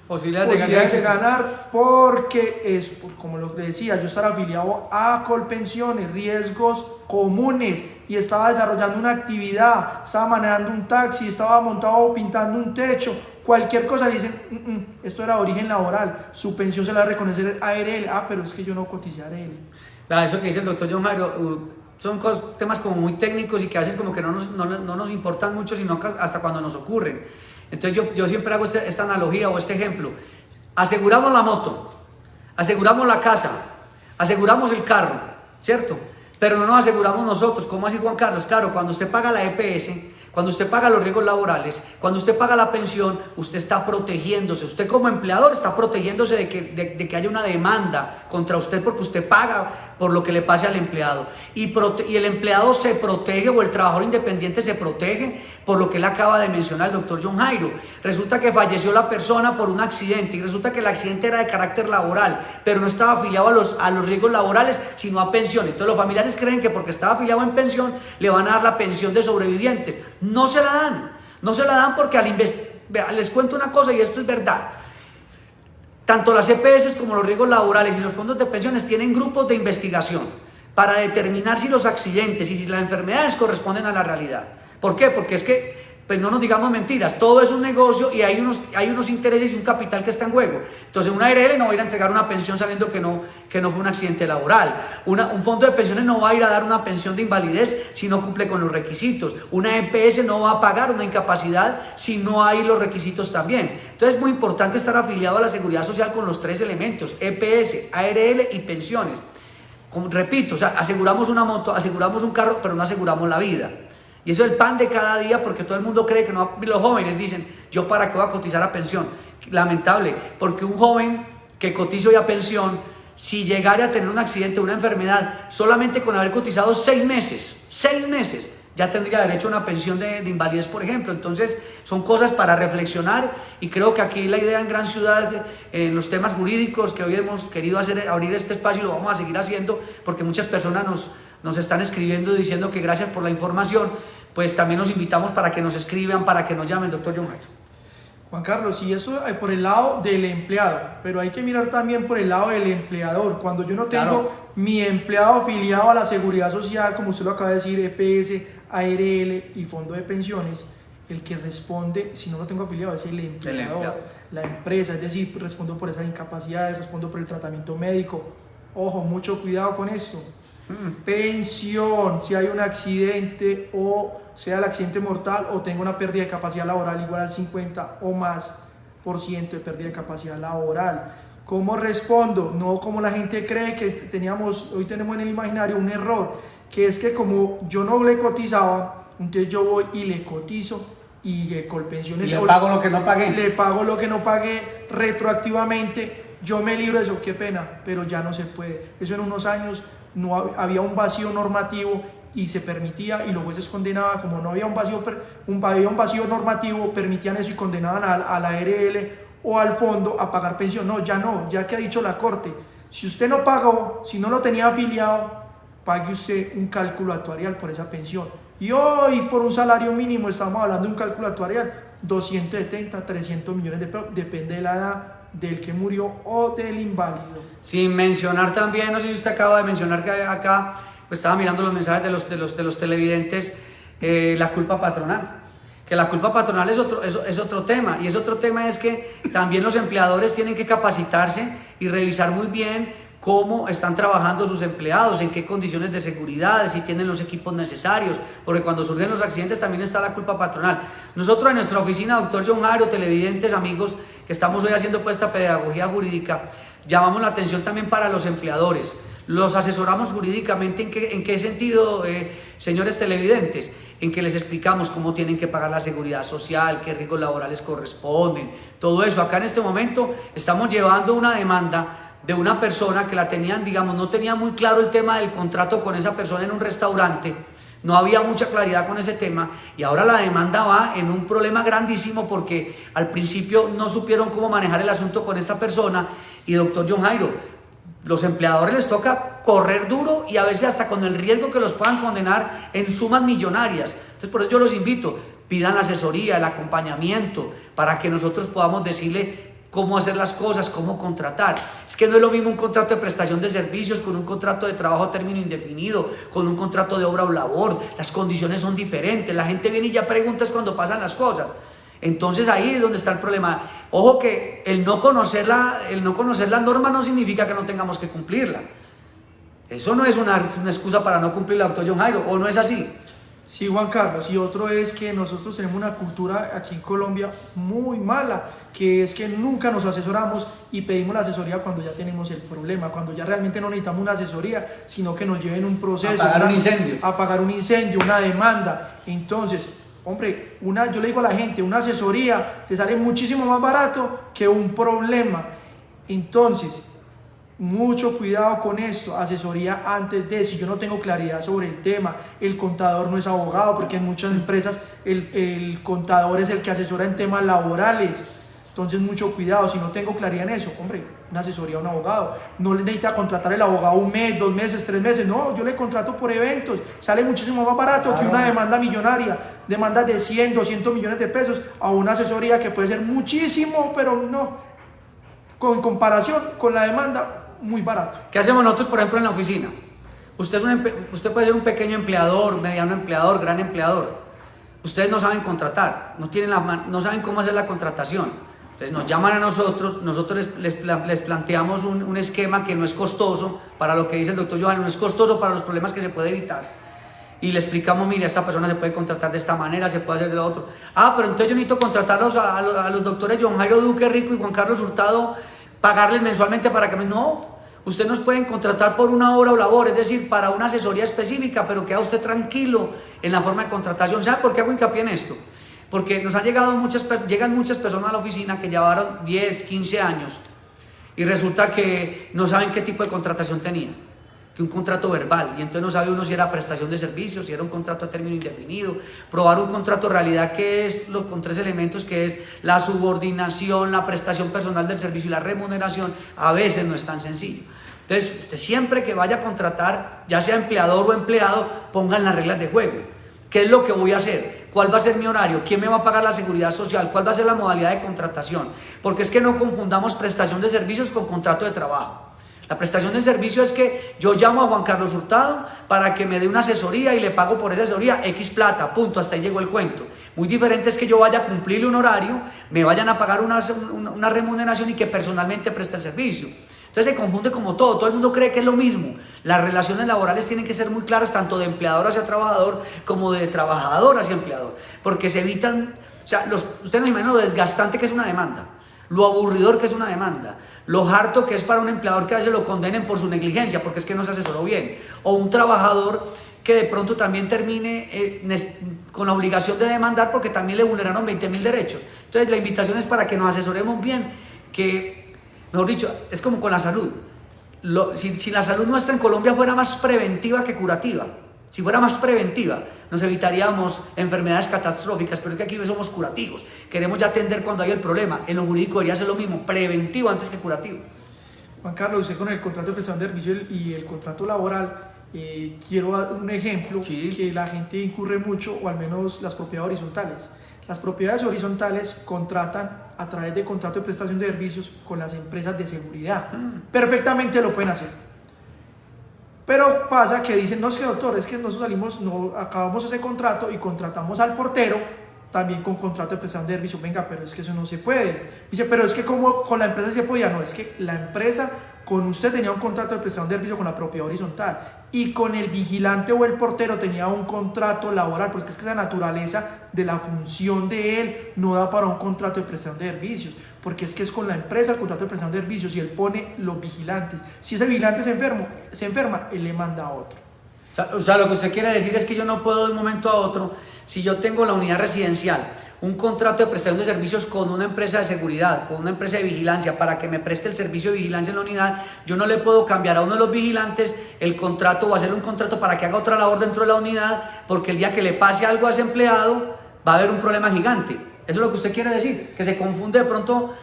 posibilidades de ganar, porque es, como lo decía, yo estaba afiliado a Colpensiones, riesgos comunes, y estaba desarrollando una actividad, estaba manejando un taxi, estaba montado pintando un techo, cualquier cosa, le dicen, esto era de origen laboral, su pensión se la va a reconocer a ARL, pero es que yo no coticé a ARL. Eso que dice el doctor John Jairo, son temas como muy técnicos y que a veces como que no nos importan mucho, sino hasta cuando nos ocurren. Entonces yo siempre hago esta analogía o este ejemplo. Aseguramos la moto, aseguramos la casa, aseguramos el carro, ¿cierto? Pero no nos aseguramos nosotros. ¿Cómo así, Juan Carlos? Claro, cuando usted paga la EPS, cuando usted paga los riesgos laborales, cuando usted paga la pensión, usted está protegiéndose. Usted como empleador está protegiéndose de que haya una demanda contra usted porque usted paga por lo que le pase al empleado. Y el empleado se protege, o el trabajador independiente se protege por lo que él acaba de mencionar el doctor John Jairo. Resulta que falleció la persona por un accidente y resulta que el accidente era de carácter laboral, pero no estaba afiliado a los riesgos laborales, sino a pensión. Entonces los familiares creen que porque estaba afiliado en pensión le van a dar la pensión de sobrevivientes. No se la dan porque les cuento una cosa y esto es verdad. Tanto las EPS como los riesgos laborales y los fondos de pensiones tienen grupos de investigación para determinar si los accidentes y si las enfermedades corresponden a la realidad. ¿Por qué? Porque es que, pues no nos digamos mentiras, todo es un negocio y hay unos intereses y un capital que está en juego. Entonces una ARL no va a ir a entregar una pensión sabiendo que no fue un accidente laboral. Un fondo de pensiones no va a ir a dar una pensión de invalidez si no cumple con los requisitos. Una EPS no va a pagar una incapacidad si no hay los requisitos también. Entonces es muy importante estar afiliado a la seguridad social con los tres elementos: EPS, ARL y pensiones. Como repito, o sea, aseguramos una moto, aseguramos un carro, pero no aseguramos la vida. Y eso es el pan de cada día, porque todo el mundo cree que no. Los jóvenes dicen, ¿yo para qué voy a cotizar a pensión? Lamentable, porque un joven que cotiza hoy a pensión, si llegara a tener un accidente, una enfermedad, solamente con haber cotizado 6 meses, ya tendría derecho a una pensión de invalidez, por ejemplo. Entonces son cosas para reflexionar, y creo que aquí la idea en Gran Ciudad, en los temas jurídicos que hoy hemos querido abrir este espacio, y lo vamos a seguir haciendo, porque muchas personas nos están escribiendo diciendo que gracias por la información. Pues también los invitamos para que nos escriban, para que nos llamen, doctor John Jairo. Juan Carlos, y eso hay por el lado del empleado, pero hay que mirar también por el lado del empleador. Cuando yo no tengo mi empleado afiliado a la seguridad social, como usted lo acaba de decir, EPS, ARL y fondo de pensiones, el que responde, si no lo tengo afiliado, es el empleador, la empresa. Es decir, respondo por esas incapacidades, respondo por el tratamiento médico. Ojo, mucho cuidado con esto. Pensión, si hay un accidente, o sea el accidente mortal, o tengo una pérdida de capacidad laboral igual al 50 o más % de pérdida de capacidad laboral. ¿Cómo respondo? No como la gente cree que hoy tenemos en el imaginario un error, que es que como yo no le cotizaba, entonces yo voy y le cotizo y Colpensiones, le pago lo que no pagué. Le pago lo que no pagué retroactivamente, yo me libro de eso. Qué pena, pero ya no se puede. Eso en unos años no había un vacío normativo y se permitía, y los jueces condenaban. Como no había un vacío normativo, permitían eso y condenaban a la ARL o al fondo a pagar pensión. No, ya que ha dicho la Corte, si usted no pagó, si no lo tenía afiliado, pague usted un cálculo actuarial por esa pensión. Y hoy por un salario mínimo estamos hablando de un cálculo actuarial 270, 300 millones de pesos, depende de la edad del que murió o del inválido. Sin mencionar también, no sé si usted acaba de mencionar que acá, pues estaba mirando los mensajes de los televidentes, la culpa patronal. Que la culpa patronal es otro tema, y es otro tema es que también los empleadores tienen que capacitarse y revisar muy bien cómo están trabajando sus empleados, en qué condiciones de seguridad, si tienen los equipos necesarios, porque cuando surgen los accidentes también está la culpa patronal. Nosotros en nuestra oficina, doctor John Jairo, televidentes, amigos, que estamos hoy haciendo pues esta pedagogía jurídica, llamamos la atención también para los empleadores. Los asesoramos jurídicamente en qué sentido, señores televidentes, en que les explicamos cómo tienen que pagar la seguridad social, qué riesgos laborales corresponden, todo eso. Acá en este momento estamos llevando una demanda de una persona que la tenían, digamos, no tenía muy claro el tema del contrato con esa persona en un restaurante, no había mucha claridad con ese tema, y ahora la demanda va en un problema grandísimo porque al principio no supieron cómo manejar el asunto con esta persona. Y doctor John Jairo, los empleadores les toca correr duro y a veces hasta con el riesgo que los puedan condenar en sumas millonarias. Entonces por eso yo los invito, pidan la asesoría, el acompañamiento, para que nosotros podamos decirle cómo hacer las cosas, cómo contratar. Es que no es lo mismo un contrato de prestación de servicios con un contrato de trabajo a término indefinido, con un contrato de obra o labor. Las condiciones son diferentes, la gente viene y ya pregunta cuando pasan las cosas. Entonces ahí es donde está el problema. Ojo que el no conocer la norma no significa que no tengamos que cumplirla. Eso no es una excusa para no cumplir la, doctor John Jairo, ¿o no es así? Sí, Juan Carlos, y otro es que nosotros tenemos una cultura aquí en Colombia muy mala, que es que nunca nos asesoramos y pedimos la asesoría cuando ya tenemos el problema, cuando ya realmente no necesitamos una asesoría, sino que nos lleven un proceso, apagar un incendio, una demanda. Entonces, hombre, yo le digo a la gente, una asesoría le sale muchísimo más barato que un problema. Entonces, mucho cuidado con esto, asesoría antes de, si yo no tengo claridad sobre el tema, el contador no es abogado, porque en muchas empresas el contador es el que asesora en temas laborales. Entonces mucho cuidado, si no tengo claridad en eso, hombre, una asesoría a un abogado. No le necesita contratar el abogado 1 mes, 2 meses, 3 meses, no, yo le contrato por eventos, sale muchísimo más barato que una demanda millonaria, demandas de 100, 200 millones de pesos, a una asesoría que puede ser muchísimo, pero no, en comparación con la demanda, muy barato. ¿Qué hacemos nosotros, por ejemplo, en la oficina? Usted puede ser un pequeño empleador, mediano empleador, gran empleador. Ustedes no saben contratar, no saben cómo hacer la contratación. Entonces nos llaman a nosotros les planteamos un esquema que no es costoso, para lo que dice el doctor Johan, no es costoso para los problemas que se puede evitar. Y le explicamos, mira, esta persona se puede contratar de esta manera, se puede hacer de la otra. Pero entonces yo necesito contratarlos a los doctores John Jairo Duque Rico y Juan Carlos Hurtado, pagarles mensualmente para que no, usted nos pueden contratar por una obra o labor, es decir, para una asesoría específica, pero queda usted tranquilo en la forma de contratación. ¿Sabe por qué hago hincapié en esto? Porque nos han llegan muchas personas a la oficina que llevaron 10, 15 años y resulta que no saben qué tipo de contratación tenían, que un contrato verbal, y entonces no sabe uno si era prestación de servicios, si era un contrato a término indefinido. Probar un contrato realidad, que es con 3 elementos, que es la subordinación, la prestación personal del servicio y la remuneración, a veces no es tan sencillo. Entonces usted siempre que vaya a contratar, ya sea empleador o empleado, pongan las reglas de juego. ¿Qué es lo que voy a hacer? ¿Cuál va a ser mi horario? ¿Quién me va a pagar la seguridad social? ¿Cuál va a ser la modalidad de contratación? Porque es que no confundamos prestación de servicios con contrato de trabajo. La prestación de servicio es que yo llamo a Juan Carlos Hurtado para que me dé una asesoría y le pago por esa asesoría X plata, punto, hasta ahí llegó el cuento. Muy diferente es que yo vaya a cumplirle un horario, me vayan a pagar una remuneración y que personalmente preste el servicio. Entonces se confunde como todo el mundo cree que es lo mismo. Las relaciones laborales tienen que ser muy claras, tanto de empleador hacia trabajador como de trabajador hacia empleador, porque se evitan, ustedes no imaginan lo desgastante que es una demanda, lo aburridor que es una demanda, lo harto que es para un empleador que a veces lo condenen por su negligencia, porque es que no se asesoró bien, o un trabajador que de pronto también termine con la obligación de demandar porque también le vulneraron 20.000 derechos. Entonces la invitación es para que nos asesoremos bien, que mejor dicho, es como con la salud. Si la salud nuestra en Colombia fuera más preventiva que curativa, si fuera más preventiva, nos evitaríamos enfermedades catastróficas, pero es que aquí somos curativos. Queremos ya atender cuando hay el problema. En lo jurídico debería ser lo mismo, preventivo antes que curativo. Juan Carlos, usted con el contrato de prestación de servicio y el contrato laboral, quiero dar un ejemplo que la gente incurre mucho, o al menos las propiedades horizontales. Las propiedades horizontales contratan a través de contrato de prestación de servicios con las empresas de seguridad. Perfectamente lo pueden hacer. Pero pasa que dicen, no, es que doctor, es que nosotros acabamos ese contrato y contratamos al portero también con contrato de prestación de servicios. Venga, pero es que eso no se puede. Dice, pero es que como con la empresa se podía. No, es que la empresa Con usted tenía un contrato de prestación de servicio con la propiedad horizontal y con el vigilante o el portero tenía un contrato laboral, porque es que esa naturaleza de la función de él no da para un contrato de prestación de servicios, porque es que es con la empresa el contrato de prestación de servicios y él pone los vigilantes. Si ese vigilante se enferma, él le manda a otro. O sea, lo que usted quiere decir es que yo no puedo de un momento a otro, si yo tengo la unidad residencial, un contrato de prestación de servicios con una empresa de seguridad, con una empresa de vigilancia para que me preste el servicio de vigilancia en la unidad, yo no le puedo cambiar a uno de los vigilantes el contrato o hacer un contrato para que haga otra labor dentro de la unidad, porque el día que le pase algo a ese empleado va a haber un problema gigante. Eso es lo que usted quiere decir, que se confunde de pronto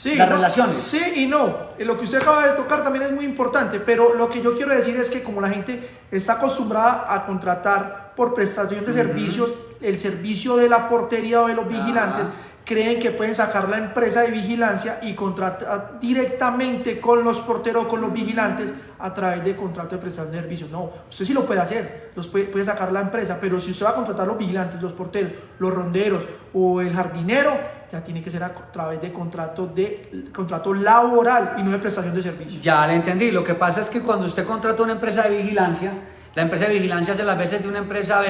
las relaciones. Sí y no. Lo que usted acaba de tocar también es muy importante, pero lo que yo quiero decir es que como la gente está acostumbrada a contratar por prestación de servicios, el servicio de la portería o de los vigilantes, creen que pueden sacar la empresa de vigilancia y contratar directamente con los porteros o con los vigilantes a través de contrato de prestación de servicios. No, usted sí lo puede hacer, puede sacar la empresa, pero si usted va a contratar los vigilantes, los porteros, los ronderos o el jardinero, ya tiene que ser a través de contrato laboral y no de prestación de servicios. Ya le entendí. Lo que pasa es que cuando usted contrata una empresa de vigilancia, la empresa de vigilancia hace las veces de una empresa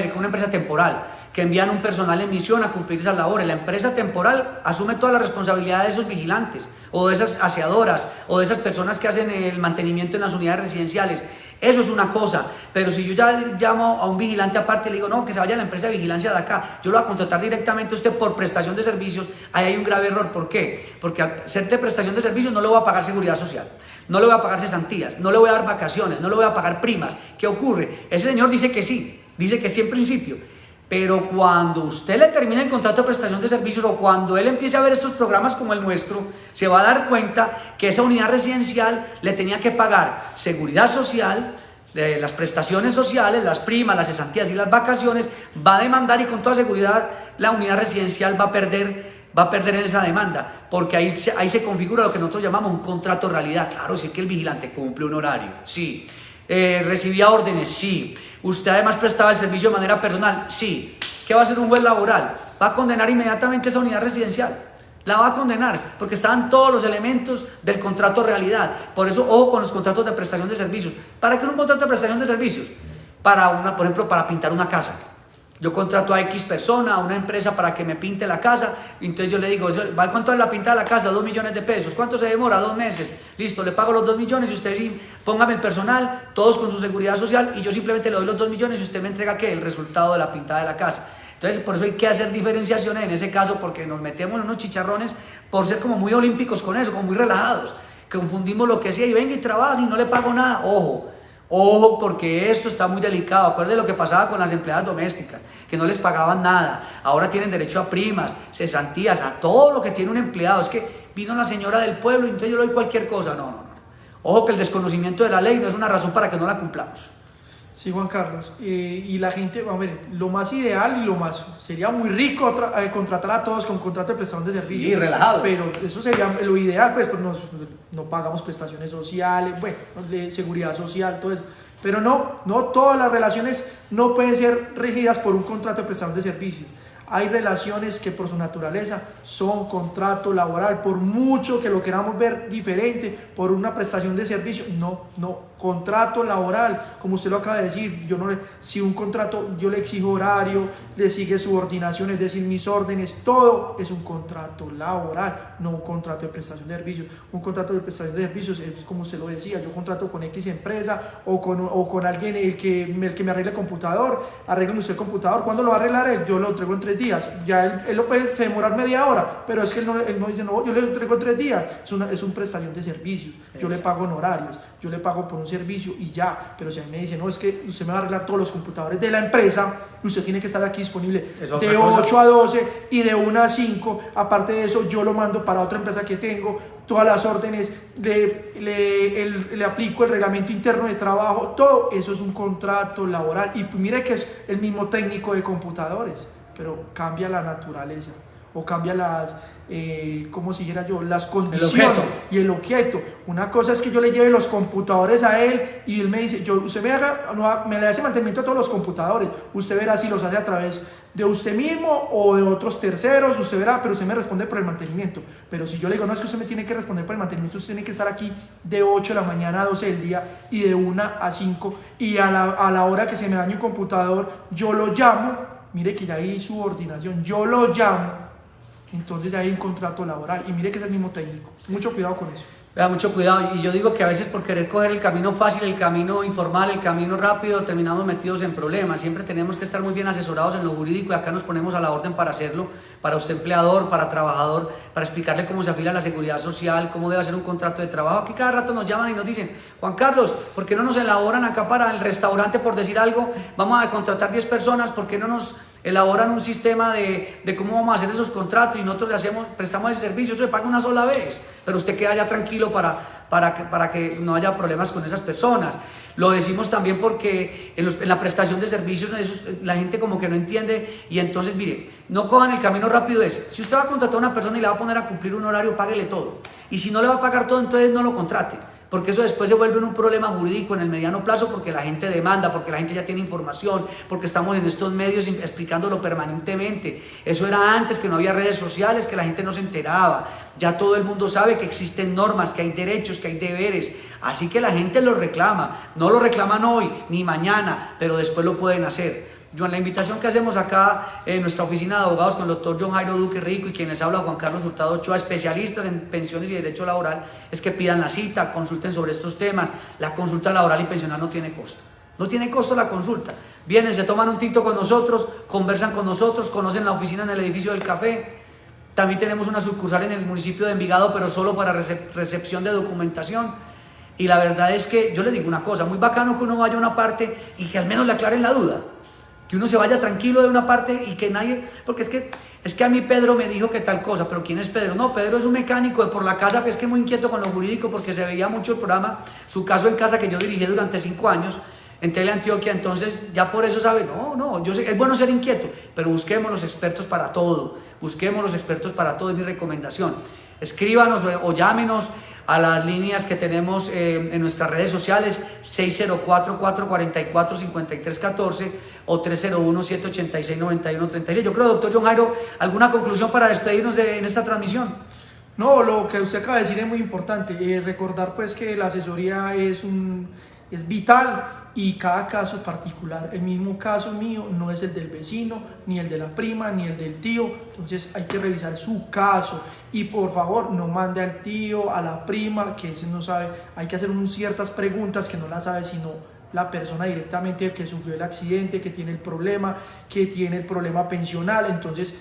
temporal, que envían un personal en misión a cumplir esas labores. La empresa temporal asume toda la responsabilidad de esos vigilantes, o de esas aseadoras, o de esas personas que hacen el mantenimiento en las unidades residenciales. Eso es una cosa, pero si yo ya llamo a un vigilante aparte y le digo, no, que se vaya a la empresa de vigilancia de acá, yo lo voy a contratar directamente a usted por prestación de servicios, ahí hay un grave error. ¿Por qué? Porque al ser de prestación de servicios no le voy a pagar seguridad social, no le voy a pagar cesantías, no le voy a dar vacaciones, no le voy a pagar primas. ¿Qué ocurre? Ese señor dice que sí en principio, pero cuando usted le termine el contrato de prestación de servicios o cuando él empiece a ver estos programas como el nuestro, se va a dar cuenta que esa unidad residencial le tenía que pagar seguridad social, las prestaciones sociales, las primas, las cesantías y las vacaciones, va a demandar y con toda seguridad la unidad residencial va a perder en esa demanda, porque ahí se configura lo que nosotros llamamos un contrato de realidad. Claro, si es que el vigilante cumple un horario, sí, recibía órdenes, sí, usted además prestaba el servicio de manera personal, sí. ¿Qué va a hacer un juez laboral? Va a condenar inmediatamente esa unidad residencial, la va a condenar, porque estaban todos los elementos del contrato de realidad. Por eso, ojo con los contratos de prestación de servicios. ¿Para qué es un contrato de prestación de servicios? Por ejemplo, para pintar una casa. Yo contrato a X persona, a una empresa para que me pinte la casa, y entonces yo le digo, ¿cuánto es la pinta de la casa? 2 millones de pesos. ¿Cuánto se demora? 2 meses. Listo, le pago los 2 millones y usted sí, póngame el personal, todos con su seguridad social, y yo simplemente le doy los 2 millones y usted me entrega, ¿qué? El resultado de la pintada de la casa. Entonces, por eso hay que hacer diferenciaciones en ese caso, porque nos metemos en unos chicharrones por ser como muy olímpicos con eso, como muy relajados. Confundimos lo que sea y venga y trabaja y no le pago nada. Ojo, porque esto está muy delicado. Acuérdense lo que pasaba con las empleadas domésticas, que no les pagaban nada. Ahora tienen derecho a primas, cesantías, a todo lo que tiene un empleado. Es que vino la señora del pueblo y entonces yo le doy cualquier cosa. No. Ojo que el desconocimiento de la ley no es una razón para que no la cumplamos. Sí, Juan Carlos, y la gente, vamos a ver, lo más ideal y lo más, sería muy rico contratar a todos con contrato de prestación de servicios. Sí, relajado. Pero eso sería lo ideal, pues no pagamos prestaciones sociales, bueno, de seguridad social, todo eso. Pero no todas las relaciones no pueden ser regidas por un contrato de prestación de servicios. Hay relaciones que por su naturaleza son contrato laboral, por mucho que lo queramos ver diferente, por una prestación de servicio, no, contrato laboral, como usted lo acaba de decir. Si un contrato yo le exijo horario, le sigue subordinación, es decir, mis órdenes, todo es un contrato laboral, no un contrato de prestación de servicios. Un contrato de prestación de servicios es como usted lo decía, yo contrato con X empresa o con alguien el que me arregle el computador, arregle usted el computador, ¿cuándo lo va a arreglar él? Yo lo entrego en 3 días, ya él lo puede demorar media hora, pero es que él no dice, no, yo le entrego en 3 días, es una prestación de servicios, yo le pago en horarios, yo le pago por un servicio y ya. Pero si a mí me dice, no, es que usted me va a arreglar todos los computadores de la empresa, usted tiene que estar aquí disponible de 8 a 12 y de 1 a 5, aparte de eso yo lo mando para otra empresa que tengo, todas las órdenes, le aplico el reglamento interno de trabajo, todo eso es un contrato laboral. Y mire que es el mismo técnico de computadores, pero cambia la naturaleza o cambia como si dijera yo, las condiciones El objeto. y el objeto. Una cosa es que yo le lleve los computadores a él y él me dice, usted me le hace mantenimiento a todos los computadores, usted verá si los hace a través de usted mismo o de otros terceros, usted verá, pero usted me responde por el mantenimiento. Pero si yo le digo, no, es que usted me tiene que responder por el mantenimiento, usted tiene que estar aquí de 8 de la mañana a 12 del día y de 1 a 5, y a la hora que se me dañe un computador, yo lo llamo, mire que ya hay subordinación, yo lo llamo, entonces ya hay un contrato laboral, y mire que es el mismo técnico. Mucho cuidado con eso. Vea, mucho cuidado, y yo digo que a veces por querer coger el camino fácil, el camino informal, el camino rápido, terminamos metidos en problemas. Siempre tenemos que estar muy bien asesorados en lo jurídico, y acá nos ponemos a la orden para hacerlo, para usted empleador, para trabajador, para explicarle cómo se afila la seguridad social, cómo debe hacer un contrato de trabajo. Aquí cada rato nos llaman y nos dicen, Juan Carlos, ¿por qué no nos elaboran acá para el restaurante, por decir algo? Vamos a contratar 10 personas, ¿por qué no nos elaboran un sistema de cómo vamos a hacer esos contratos y nosotros prestamos ese servicio? Eso se paga una sola vez, pero usted queda ya tranquilo para que no haya problemas con esas personas. Lo decimos también porque en la prestación de servicios la gente como que no entiende, y entonces mire, no cojan el camino rápido ese. Si usted va a contratar a una persona y le va a poner a cumplir un horario, páguele todo, y si no le va a pagar todo, entonces no lo contrate, porque eso después se vuelve un problema jurídico en el mediano plazo, porque la gente demanda, porque la gente ya tiene información, porque estamos en estos medios explicándolo permanentemente. Eso era antes, que no había redes sociales, que la gente no se enteraba. Ya todo el mundo sabe que existen normas, que hay derechos, que hay deberes, así que la gente lo reclama. No lo reclaman hoy ni mañana, pero después lo pueden hacer. La invitación que hacemos acá en nuestra oficina de abogados con el doctor John Jairo Duque Rico y quien les habla, Juan Carlos Hurtado Ochoa, especialistas en pensiones y derecho laboral, es que pidan la cita, consulten sobre estos temas. La consulta laboral y pensional no tiene costo. No tiene costo la consulta. Vienen, se toman un tinto con nosotros, conversan con nosotros, conocen la oficina en el edificio del café. También tenemos una sucursal en el municipio de Envigado, pero solo para recepción de documentación. Y la verdad es que yo les digo una cosa, muy bacano que uno vaya a una parte y que al menos le aclaren la duda. Que uno se vaya tranquilo de una parte y que nadie, porque es que a mí Pedro me dijo que tal cosa, pero ¿quién es Pedro? No, Pedro es un mecánico de por la casa, que es que muy inquieto con lo jurídico, porque se veía mucho el programa Su Caso en Casa, que yo dirigí durante 5 años en Teleantioquia, entonces ya por eso sabe, yo sé, es bueno ser inquieto, pero busquemos los expertos para todo, es mi recomendación. Escríbanos o llámenos a las líneas que tenemos en nuestras redes sociales, 604-444-5314 o 301-786-9136. Yo creo, doctor John Jairo, ¿alguna conclusión para despedirnos en esta transmisión? No, lo que usted acaba de decir es muy importante. Recordar pues que la asesoría es vital, y cada caso es particular. El mismo caso mío no es el del vecino, ni el de la prima, ni el del tío. Entonces hay que revisar su caso, y por favor no mande al tío, a la prima, que ese no sabe. Hay que hacer ciertas preguntas que no las sabe sino la persona directamente que sufrió el accidente, que tiene el problema pensional. Entonces,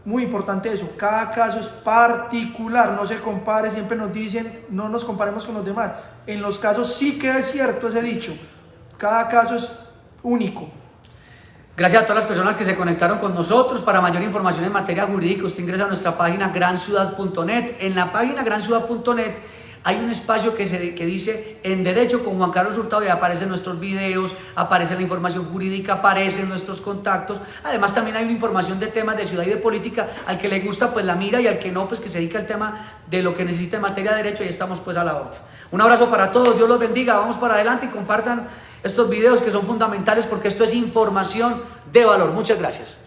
muy importante eso, cada caso es particular, no se compare. Siempre nos dicen, no nos comparemos con los demás. En los casos sí que es cierto ese dicho, cada caso es único. Gracias a todas las personas que se conectaron con nosotros. Para mayor información en materia jurídica, usted ingresa a nuestra página granciudad.net. En la página granciudad.net hay un espacio que dice En Derecho con Juan Carlos Hurtado, y aparecen nuestros videos, aparece la información jurídica, aparecen nuestros contactos. Además también hay una información de temas de ciudad y de política. Al que le gusta pues la mira, y al que no pues que se dedica al tema de lo que necesita en materia de derecho. Y estamos pues a la orden. Un abrazo para todos, Dios los bendiga, vamos para adelante y compartan estos videos que son fundamentales, porque esto es información de valor. Muchas gracias.